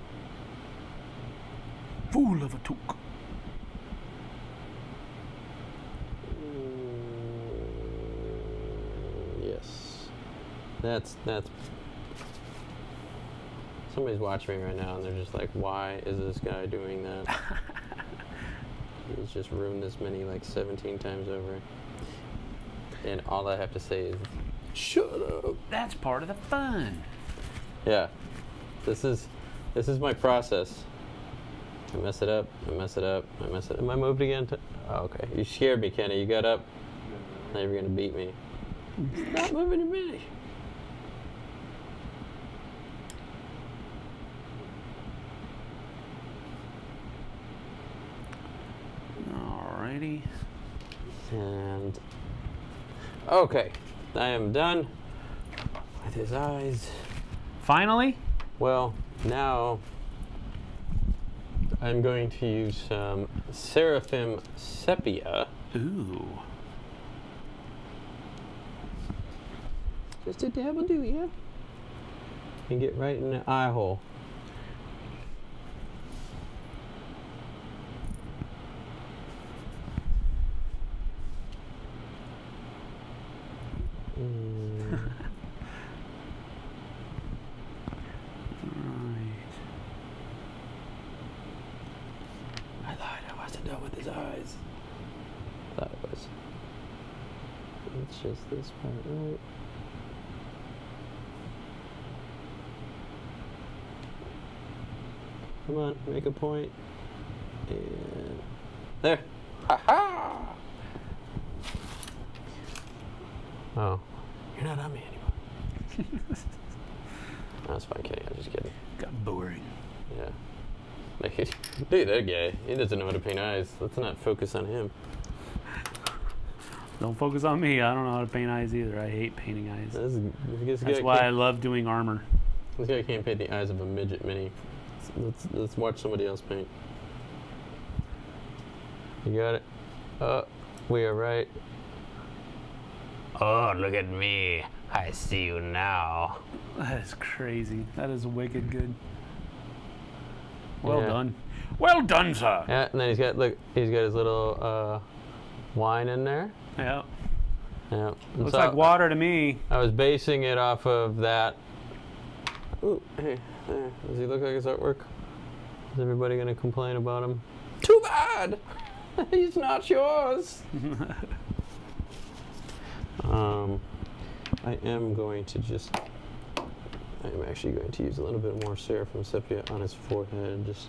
Fool of a took. Yes. That's somebody's watching me right now and they're just like, why is this guy doing that? He's just ruined this mini like 17 times over. And all I have to say is, shut up. That's part of the fun. Yeah. This is my process. I mess it up, I mess it up, I mess it up. Am I moved again? Oh, okay. You scared me, Kenny. You got up. Now you're gonna beat me. Stop moving your mini. Alrighty. And okay, I am done with his eyes. Finally? Well, now I'm going to use some Seraphim Sepia. Ooh. Just a dabble, do ya? And get right in the eye hole. I lied, I wasn't done with his eyes. Thought it was. It's just this part, right? Come on, make a point. And there. Ha ha! Oh, you're not on me anymore. That's fine, Kenny. I'm just kidding. Got boring. Yeah. Like, dude, that guy, he doesn't know how to paint eyes. Let's not focus on him. Don't focus on me. I don't know how to paint eyes either. I hate painting eyes. This That's guy why I can't- love doing armor. This guy can't paint the eyes of a midget mini. Let's watch somebody else paint. You got it? We are right. Oh, look at me. I see you now. That is crazy. That is wicked good. Well Yeah. done. Well done, sir. Yeah, and then he's got his little wine in there. Yeah. Yeah. And Looks so like water to me. I was basing it off of that. Ooh, hey, there. Does he look like his artwork? Is everybody gonna complain about him? Too bad! He's not yours! I am going to I'm actually going to use a little bit more Seraphim Sepia on his forehead, just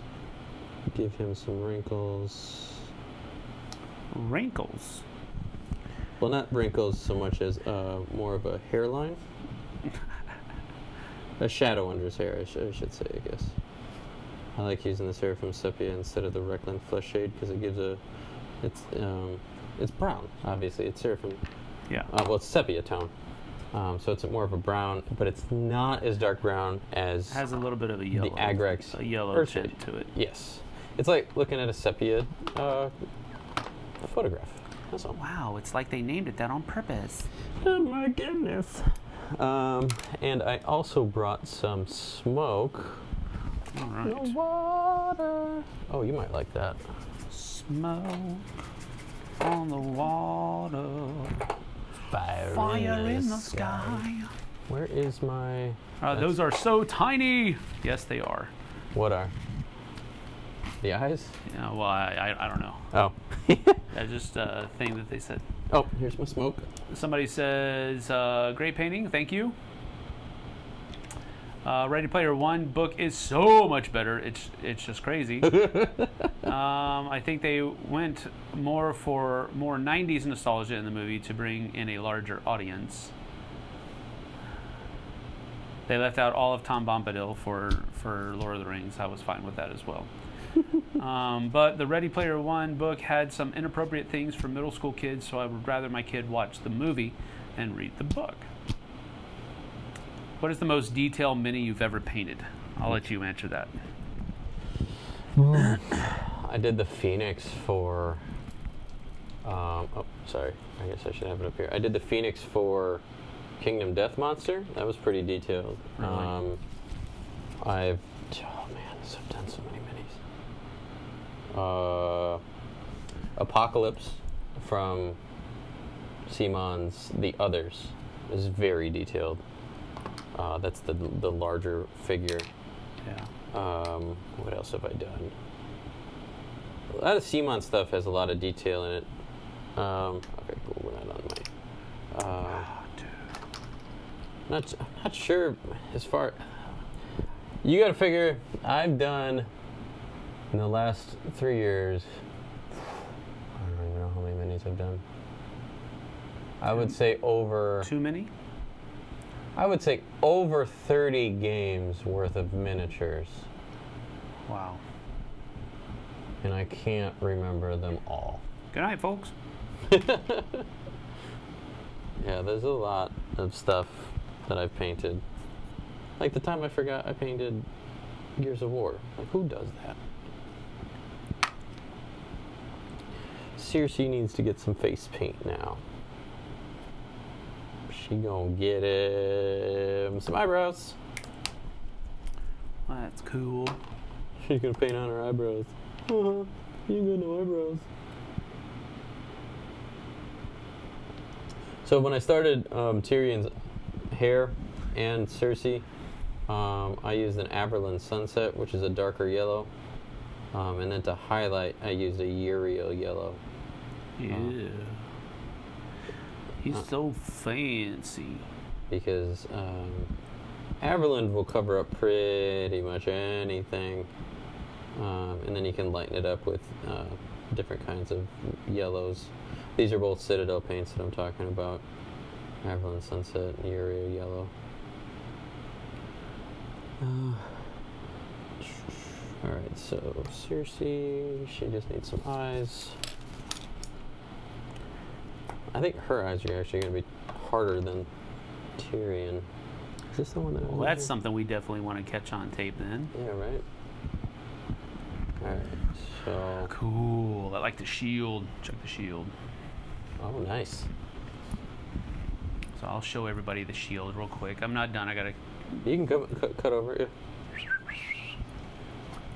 give him some wrinkles. Wrinkles. Well, not wrinkles so much as more of a hairline. A shadow under his hair, I should say, I guess. I like using the Seraphim Sepia instead of the Reckland Flesh Shade because it gives it's brown, obviously. It's Seraphim. Yeah. Well, it's sepia tone. So it's more of a brown, but it's not as dark brown as Has a little bit of a yellow. the Agrex A yellow Earth tint Shade. to it. Yes. It's like looking at a sepia photograph. That's all. Wow, it's like they named it that on purpose. Oh my goodness. And I also brought some smoke. All No right. water. Oh, you might like that. Smoke on the water. Fire in the sky. Where is my... Those are so tiny. Yes, they are. What are? The eyes? Yeah, well, I don't know. Oh. That's just a thing that they said. Oh, here's my smoke. Somebody says, great painting, thank you. Ready Player One book is so much better. It's just crazy. I think they went more for more 90s nostalgia in the movie to bring in a larger audience. They left out all of Tom Bombadil for Lord of the Rings. I was fine with that as well. But the Ready Player One book had some inappropriate things for middle school kids, so I would rather my kid watch the movie and read the book. What is the most detailed mini you've ever painted? I'll let you answer that. I did the Phoenix for... oh, sorry. I guess I should have it up here. I did the Phoenix for Kingdom Death Monster. That was pretty detailed. Really? Oh man, I've done so many minis. Apocalypse from CMON's The Others is very detailed. That's the larger figure. Yeah. What else have I done? A lot of CMON stuff has a lot of detail in it. Okay, cool. We're not on my. I'm not sure as far. You got to figure. I've done in the last 3 years. I don't even know how many minis I've done. I would say over. Too many? I would say over 30 games worth of miniatures. Wow. And I can't remember them all. Good night, folks. Yeah, there's a lot of stuff that I've painted. Like the time I forgot I painted Gears of War. Like, who does that? Circe needs to get some face paint now. She gonna get him some eyebrows. That's cool. She's gonna paint on her eyebrows. You got no eyebrows. So when I started Tyrion's hair and Circe, I used an Aberlin Sunset, which is a darker yellow. And then to highlight, I used a Uriel yellow. Yeah. He's so fancy. Because Aberlin will cover up pretty much anything. And then you can lighten it up with different kinds of yellows. These are both Citadel paints that I'm talking about. Aberlin Sunset and Uriel Yellow. Alright, so Circe, she just needs some eyes. I think her eyes are actually going to be harder than Tyrion. Is this the one that I was Well, that's here? something we definitely want to catch on tape then. Yeah, right? Alright, so... Cool. I like the shield. Check the shield. Oh, nice. So I'll show everybody the shield real quick. I'm not done. I gotta. You can cut over it.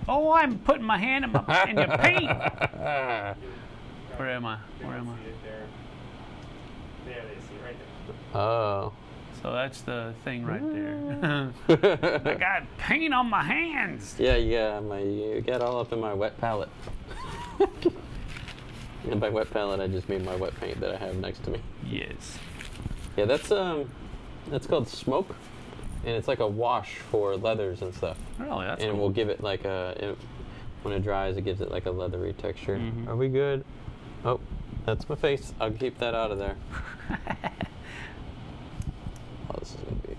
Oh, I'm putting my hand in your paint. Yeah. Where am I? Where am I? See it there. There, they see it right there. Oh. So that's the thing right there. I got paint on my hands. Yeah, you got all up in my wet palette. And by wet palette, I just mean my wet paint that I have next to me. Yes. Yeah, that's called smoke, and it's like a wash for leathers and stuff. Really, that's and cool. we'll give it like when it dries, it gives it like a leathery texture. Mhm. Are we good? Oh, that's my face. I'll keep that out of there. Oh, this is gonna be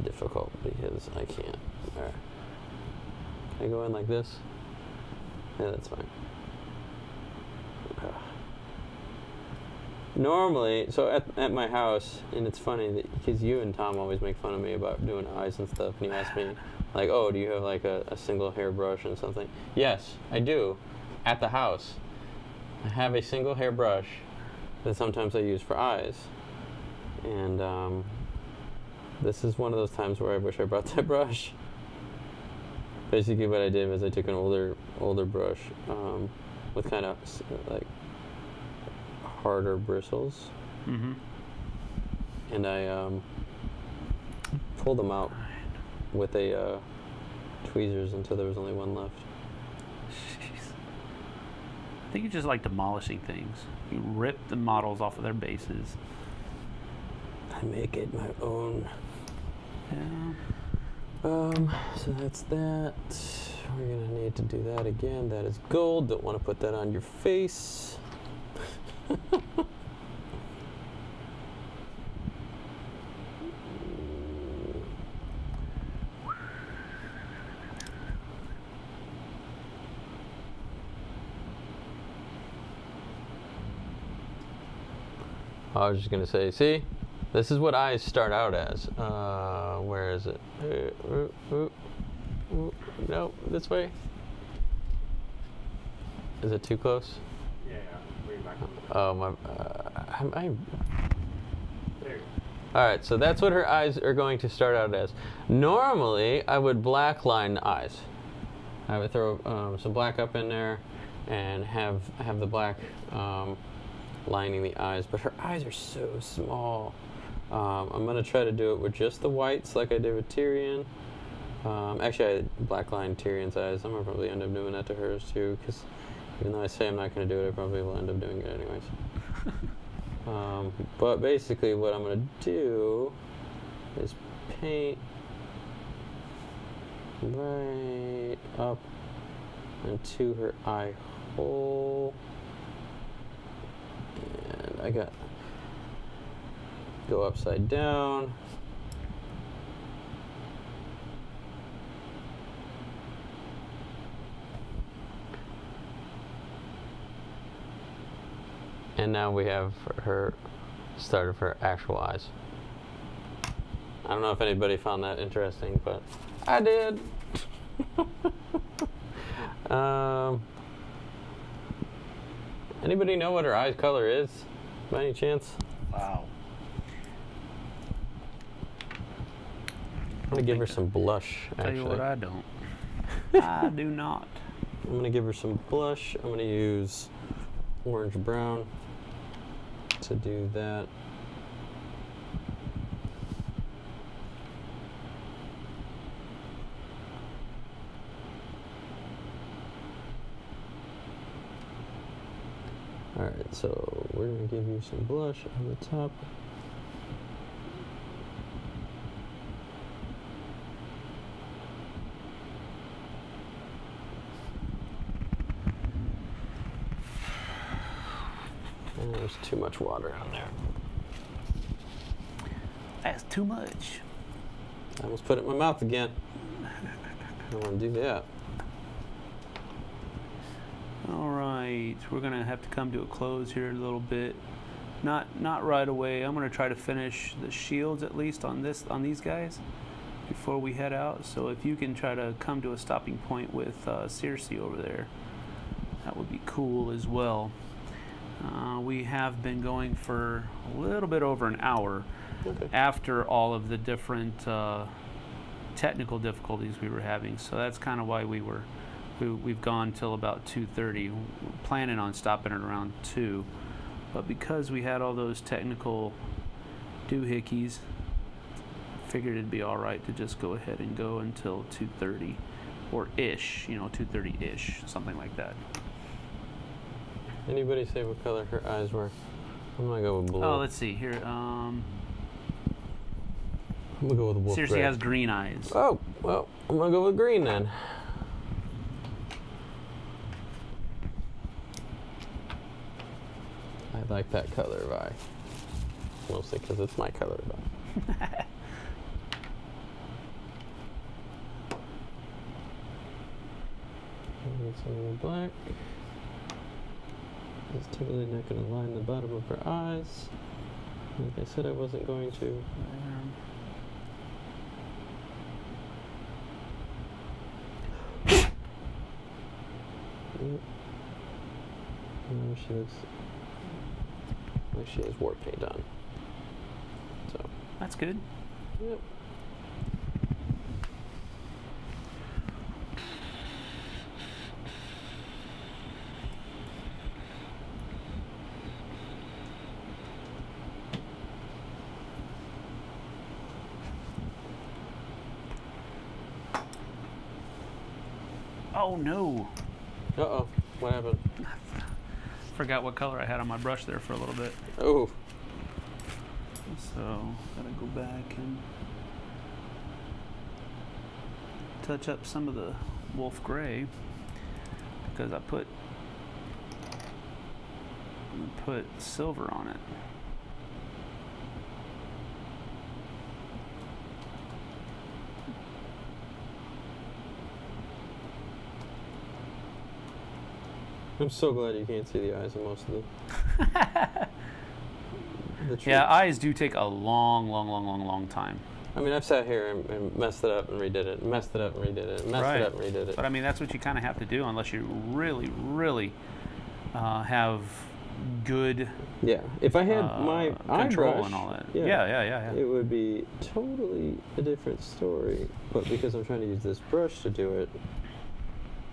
difficult because I can't. All right. Can I go in like this? Yeah, that's fine. Normally, so at my house, and it's funny because you and Tom always make fun of me about doing eyes and stuff, and you ask me, like, oh, do you have like a single hairbrush and something? Yes, I do, at the house. I have a single hairbrush that sometimes I use for eyes, and this is one of those times where I wish I brought that brush. Basically what I did was I took an older brush with kind of like harder bristles, Mm-hmm. and I pulled them out with a tweezers until there was only one left. Jeez. I think you just like demolishing things. You rip the models off of their bases. I make it my own. Yeah. So that's that. We're gonna need to do that again. That is gold. Don't want to put that on your face. I was just gonna say, see, this is what eyes start out as. Where is it? No, this way. Is it too close? Yeah, bring it back. Oh my! There you go. All right, so that's what her eyes are going to start out as. Normally, I would black line the eyes. I would throw some black up in there, and have the black lining the eyes. But her eyes are so small. I'm gonna try to do it with just the whites, like I did with Tyrion. Actually, I blacklined Tyrion's eyes. I'm gonna probably end up doing that to hers too, because even though I say I'm not gonna do it, I probably will end up doing it anyways. But basically, what I'm gonna do is paint right up into her eye hole, and I got go upside down. And now we have her start of her actual eyes. I don't know if anybody found that interesting, but I did. Anybody know what her eye color is, by any chance? Wow. I'm gonna give her some blush, Tell actually. you what, I don't. I do not. I'm gonna give her some blush. I'm gonna use orange brown to do that. Alright, so we're gonna give you some blush on the top. And there's too much water on there. That's too much. I almost put it in my mouth again. I don't want to do that. All right, we're gonna have to come to a close here in a little bit. Not right away. I'm gonna try to finish the shields at least on these guys before we head out. So if you can try to come to a stopping point with Circe over there, that would be cool as well. We have been going for a little bit over an hour. Okay. After all of the different technical difficulties we were having. So that's kind of why we've gone till about 2:30. We're planning on stopping at around 2. But because we had all those technical doohickeys, figured it'd be all right to just go ahead and go until 2:30 or ish, 2:30-ish, something like that. Anybody say what color her eyes were? I'm gonna go with blue. Oh, let's see here. I'm gonna go with wolf Circe gray. has green eyes. Oh, well, I'm gonna go with green then. I like that color of eye. Mostly because it's my color of eye. And some black. It's totally not going to line the bottom of her eyes. Like I said, I wasn't going to. No, she looks like she has war paint on. So. That's good. Yep. Oh no! Uh-oh. What happened? Forgot what color I had on my brush there for a little bit. Oh. So, gotta go back and touch up some of the wolf gray because I put silver on it. I'm so glad you can't see the eyes of most of them. Yeah, eyes do take a long time. I mean, I've sat here and messed it up and redid it, messed it up and redid it, messed it up and redid it. But I mean, that's what you kind of have to do unless you really have good Yeah, if I had my eye control brush, and all that. yeah, Yeah. it would be totally a different story. But because I'm trying to use this brush to do it,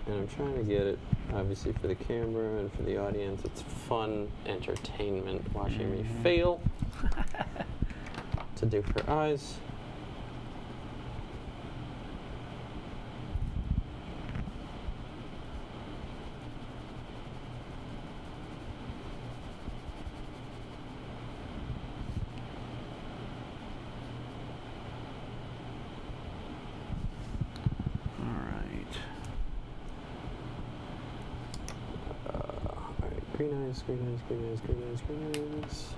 and I'm trying to get it, obviously, for the camera and for the audience, it's fun entertainment watching me fail to do her eyes. Green eyes, green eyes, green eyes, green eyes, green eyes.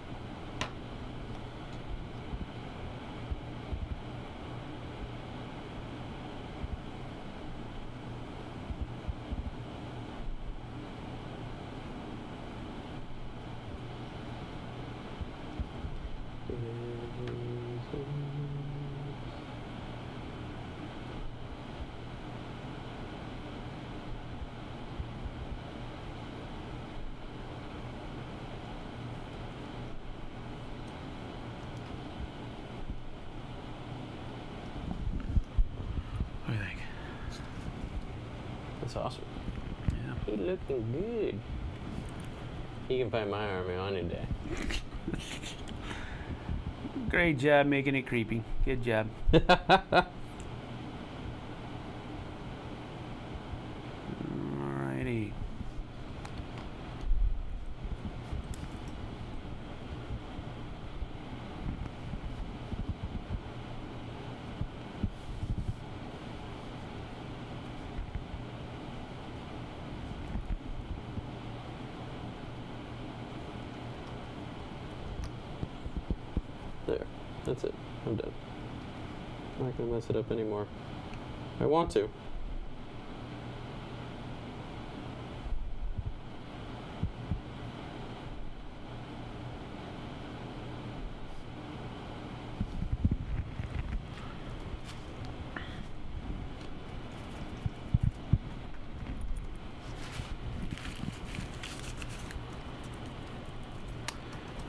What do you think? That's awesome. Yeah. He looking good. He can find my army on any day. Great job making it creepy. Good job. Alrighty. There. That's it. I'm done. I'm not gonna mess it up anymore. I want to.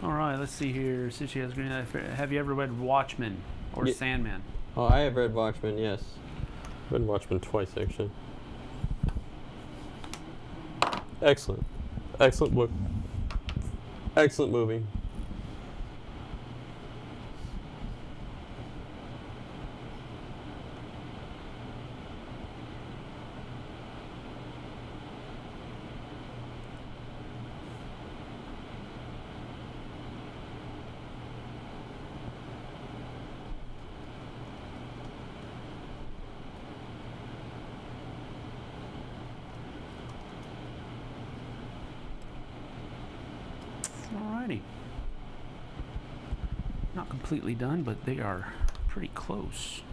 All right, let's see here. Since she has green eye, have you ever read Watchmen or Ye- Sandman? Oh, I have read Watchmen, yes. Read Watchmen twice, actually. Excellent. Excellent book. Excellent movie. Alrighty. Not completely done, but they are pretty close.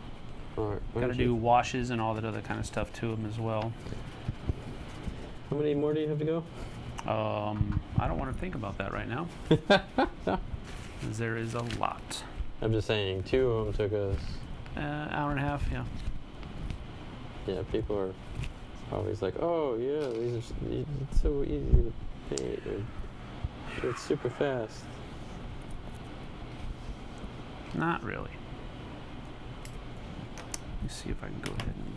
Alright. Got to do washes and all that other kind of stuff to them as well. How many more do you have to go? I don't want to think about that right now. 'Cause there is a lot. I'm just saying, 2 of them took us. Hour and a half, yeah. Yeah, people are always like, oh, yeah, it's so easy to paint. It's super fast. Not really. Let me see if I can go ahead and...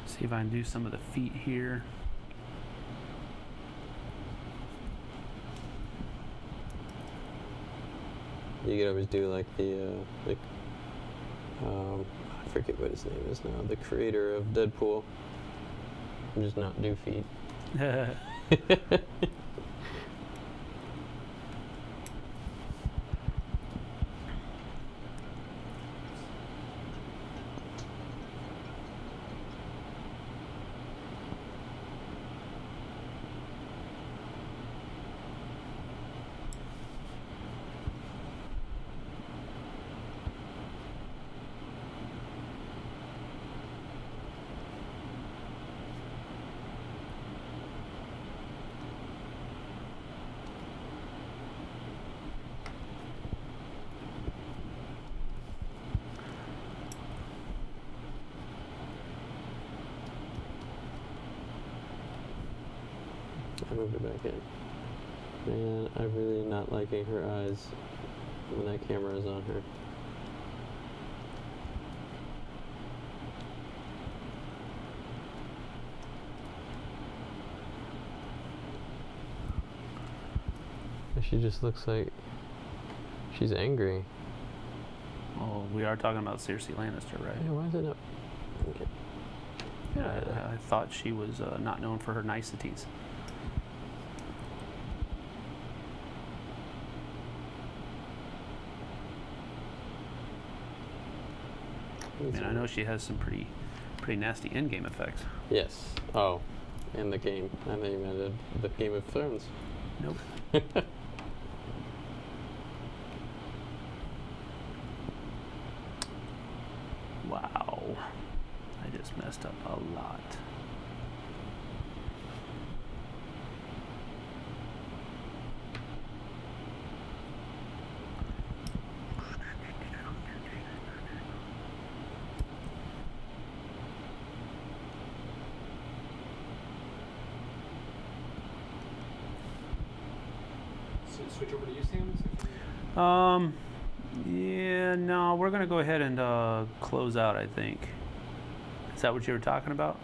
see if I can do some of the feet here. You could always do like I forget what his name is now, the creator of Deadpool. And just not do feet. I moved it back in. Man, I'm really not liking her eyes when that camera is on her. She just looks like she's angry. Oh, we are talking about Cersei Lannister, right? Yeah, why is it up? Okay. Yeah, I thought she was not known for her niceties. And I know she has some pretty nasty in-game effects. Yes. Oh, in the game. I know you meant the Game of Thrones. Nope. Wow. I just messed up a lot. Switch over to you, Sam? Yeah, no, we're going to go ahead and close out, I think. Is that what you were talking about?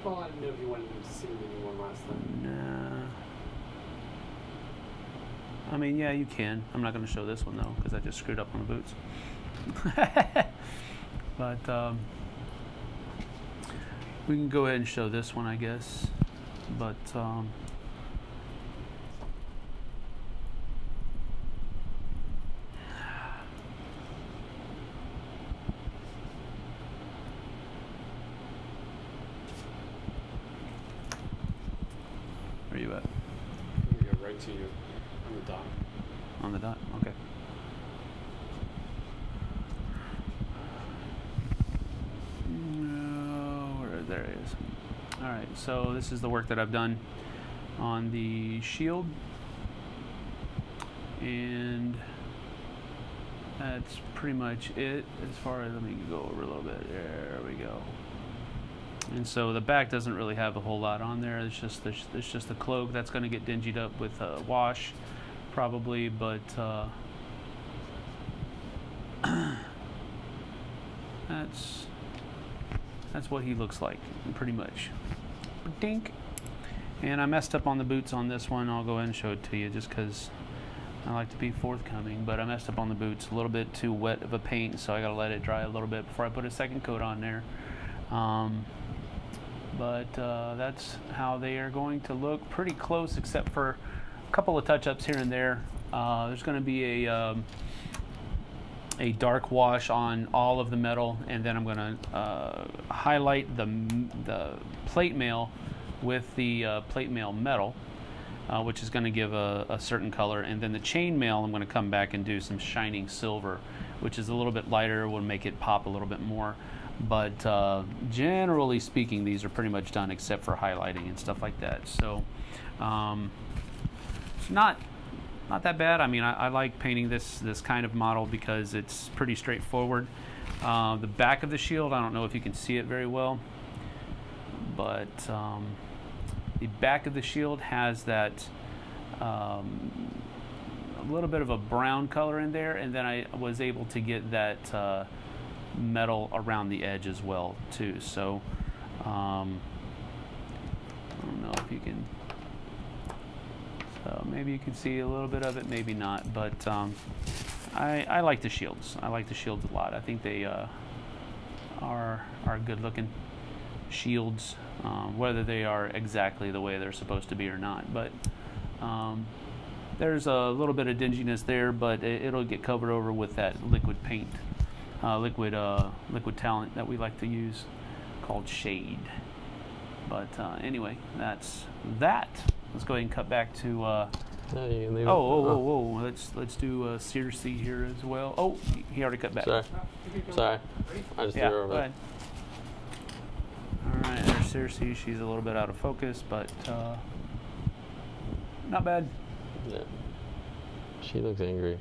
Well, I didn't know if you wanted to see anyone last time. Nah. I mean, yeah, you can. I'm not going to show this one, though, because I just screwed up on the boots. But we can go ahead and show this one, I guess. But where are you at? I'm going to go right to you on the dot. On the dot? Okay. There it is. All right, so this is the work that I've done on the shield, and that's pretty much it as far as, let me go over a little bit. There we go. And so the back doesn't really have a whole lot on there. It's just the cloak that's going to get dingied up with wash, probably, but that's what he looks like, pretty much. Dink. And I messed up on the boots on this one. I'll go ahead and show it to you just because I like to be forthcoming. But I messed up on the boots. A little bit too wet of a paint, so I got to let it dry a little bit before I put a second coat on there. But that's how they are going to look. Pretty close, except for a couple of touch-ups here and there. There's going to be a dark wash on all of the metal, and then I'm going to highlight the plate mail with the plate mail metal, which is going to give a certain color, and then the chain mail I'm going to come back and do some shining silver, which is a little bit lighter, will make it pop a little bit more. But generally speaking, these are pretty much done except for highlighting and stuff like that. So it's not that bad. I mean, I like painting this kind of model because it's pretty straightforward. The back of the shield, I don't know if you can see it very well, but the back of the shield has that a little bit of a brown color in there, and then I was able to get that metal around the edge as well too. So I don't know if you can. So maybe you can see a little bit of it, maybe not, but I like the shields. I like the shields a lot. I think they are good looking shields, whether they are exactly the way they're supposed to be or not. But there's a little bit of dinginess there, but it'll get covered over with that liquid paint, liquid talent that we like to use called shade. But anyway, that's that. Let's go ahead and cut back to. No, you can leave whoa! Let's do Circe here as well. Oh, he already cut back. Sorry. I just threw her over. Go ahead. All right, there's Circe. She's a little bit out of focus, but not bad. Yeah. She looks angry.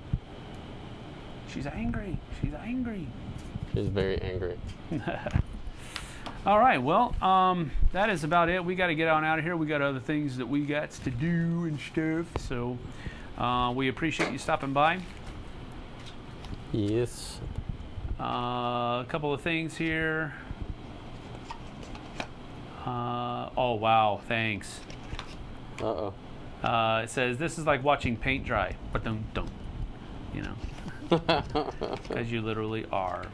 She's angry. She's angry. She's very angry. All right, well, that is about it. We got to get on out of here. We got other things that we got to do and stuff. So we appreciate you stopping by. Yes. A couple of things here. Oh, wow, thanks. Uh-oh. It says, this is like watching paint dry, but don't, you know, because you literally are.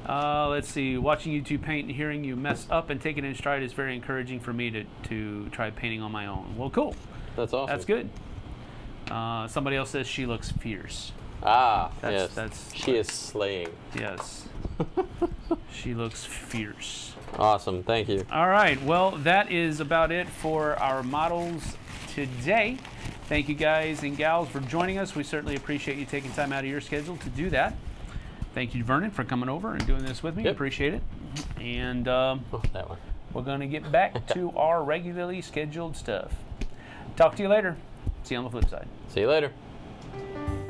Let's see, watching you two paint and hearing you mess up and take it in stride is very encouraging for me to try painting on my own. Well, cool. That's awesome. That's good. Somebody else says she looks fierce. Ah, That's, yes. That's, she is slaying. Yes. She looks fierce. Awesome. Thank you. All right. Well, that is about it for our models today. Thank you guys and gals for joining us. We certainly appreciate you taking time out of your schedule to do that. Thank you, Vernon, for coming over and doing this with me. Yep. Appreciate it. And That one. we're going to get back to our regularly scheduled stuff. Talk to you later. See you on the flip side. See you later.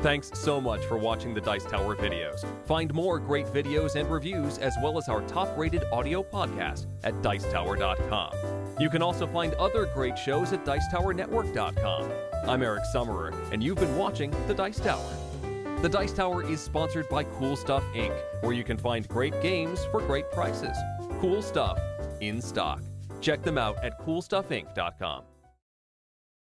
Thanks so much for watching the Dice Tower videos. Find more great videos and reviews, as well as our top-rated audio podcast at Dicetower.com. You can also find other great shows at Dicetowernetwork.com. I'm Eric Summerer, and you've been watching The Dice Tower. The Dice Tower is sponsored by Cool Stuff Inc., where you can find great games for great prices. Cool stuff in stock. Check them out at CoolStuffInc.com.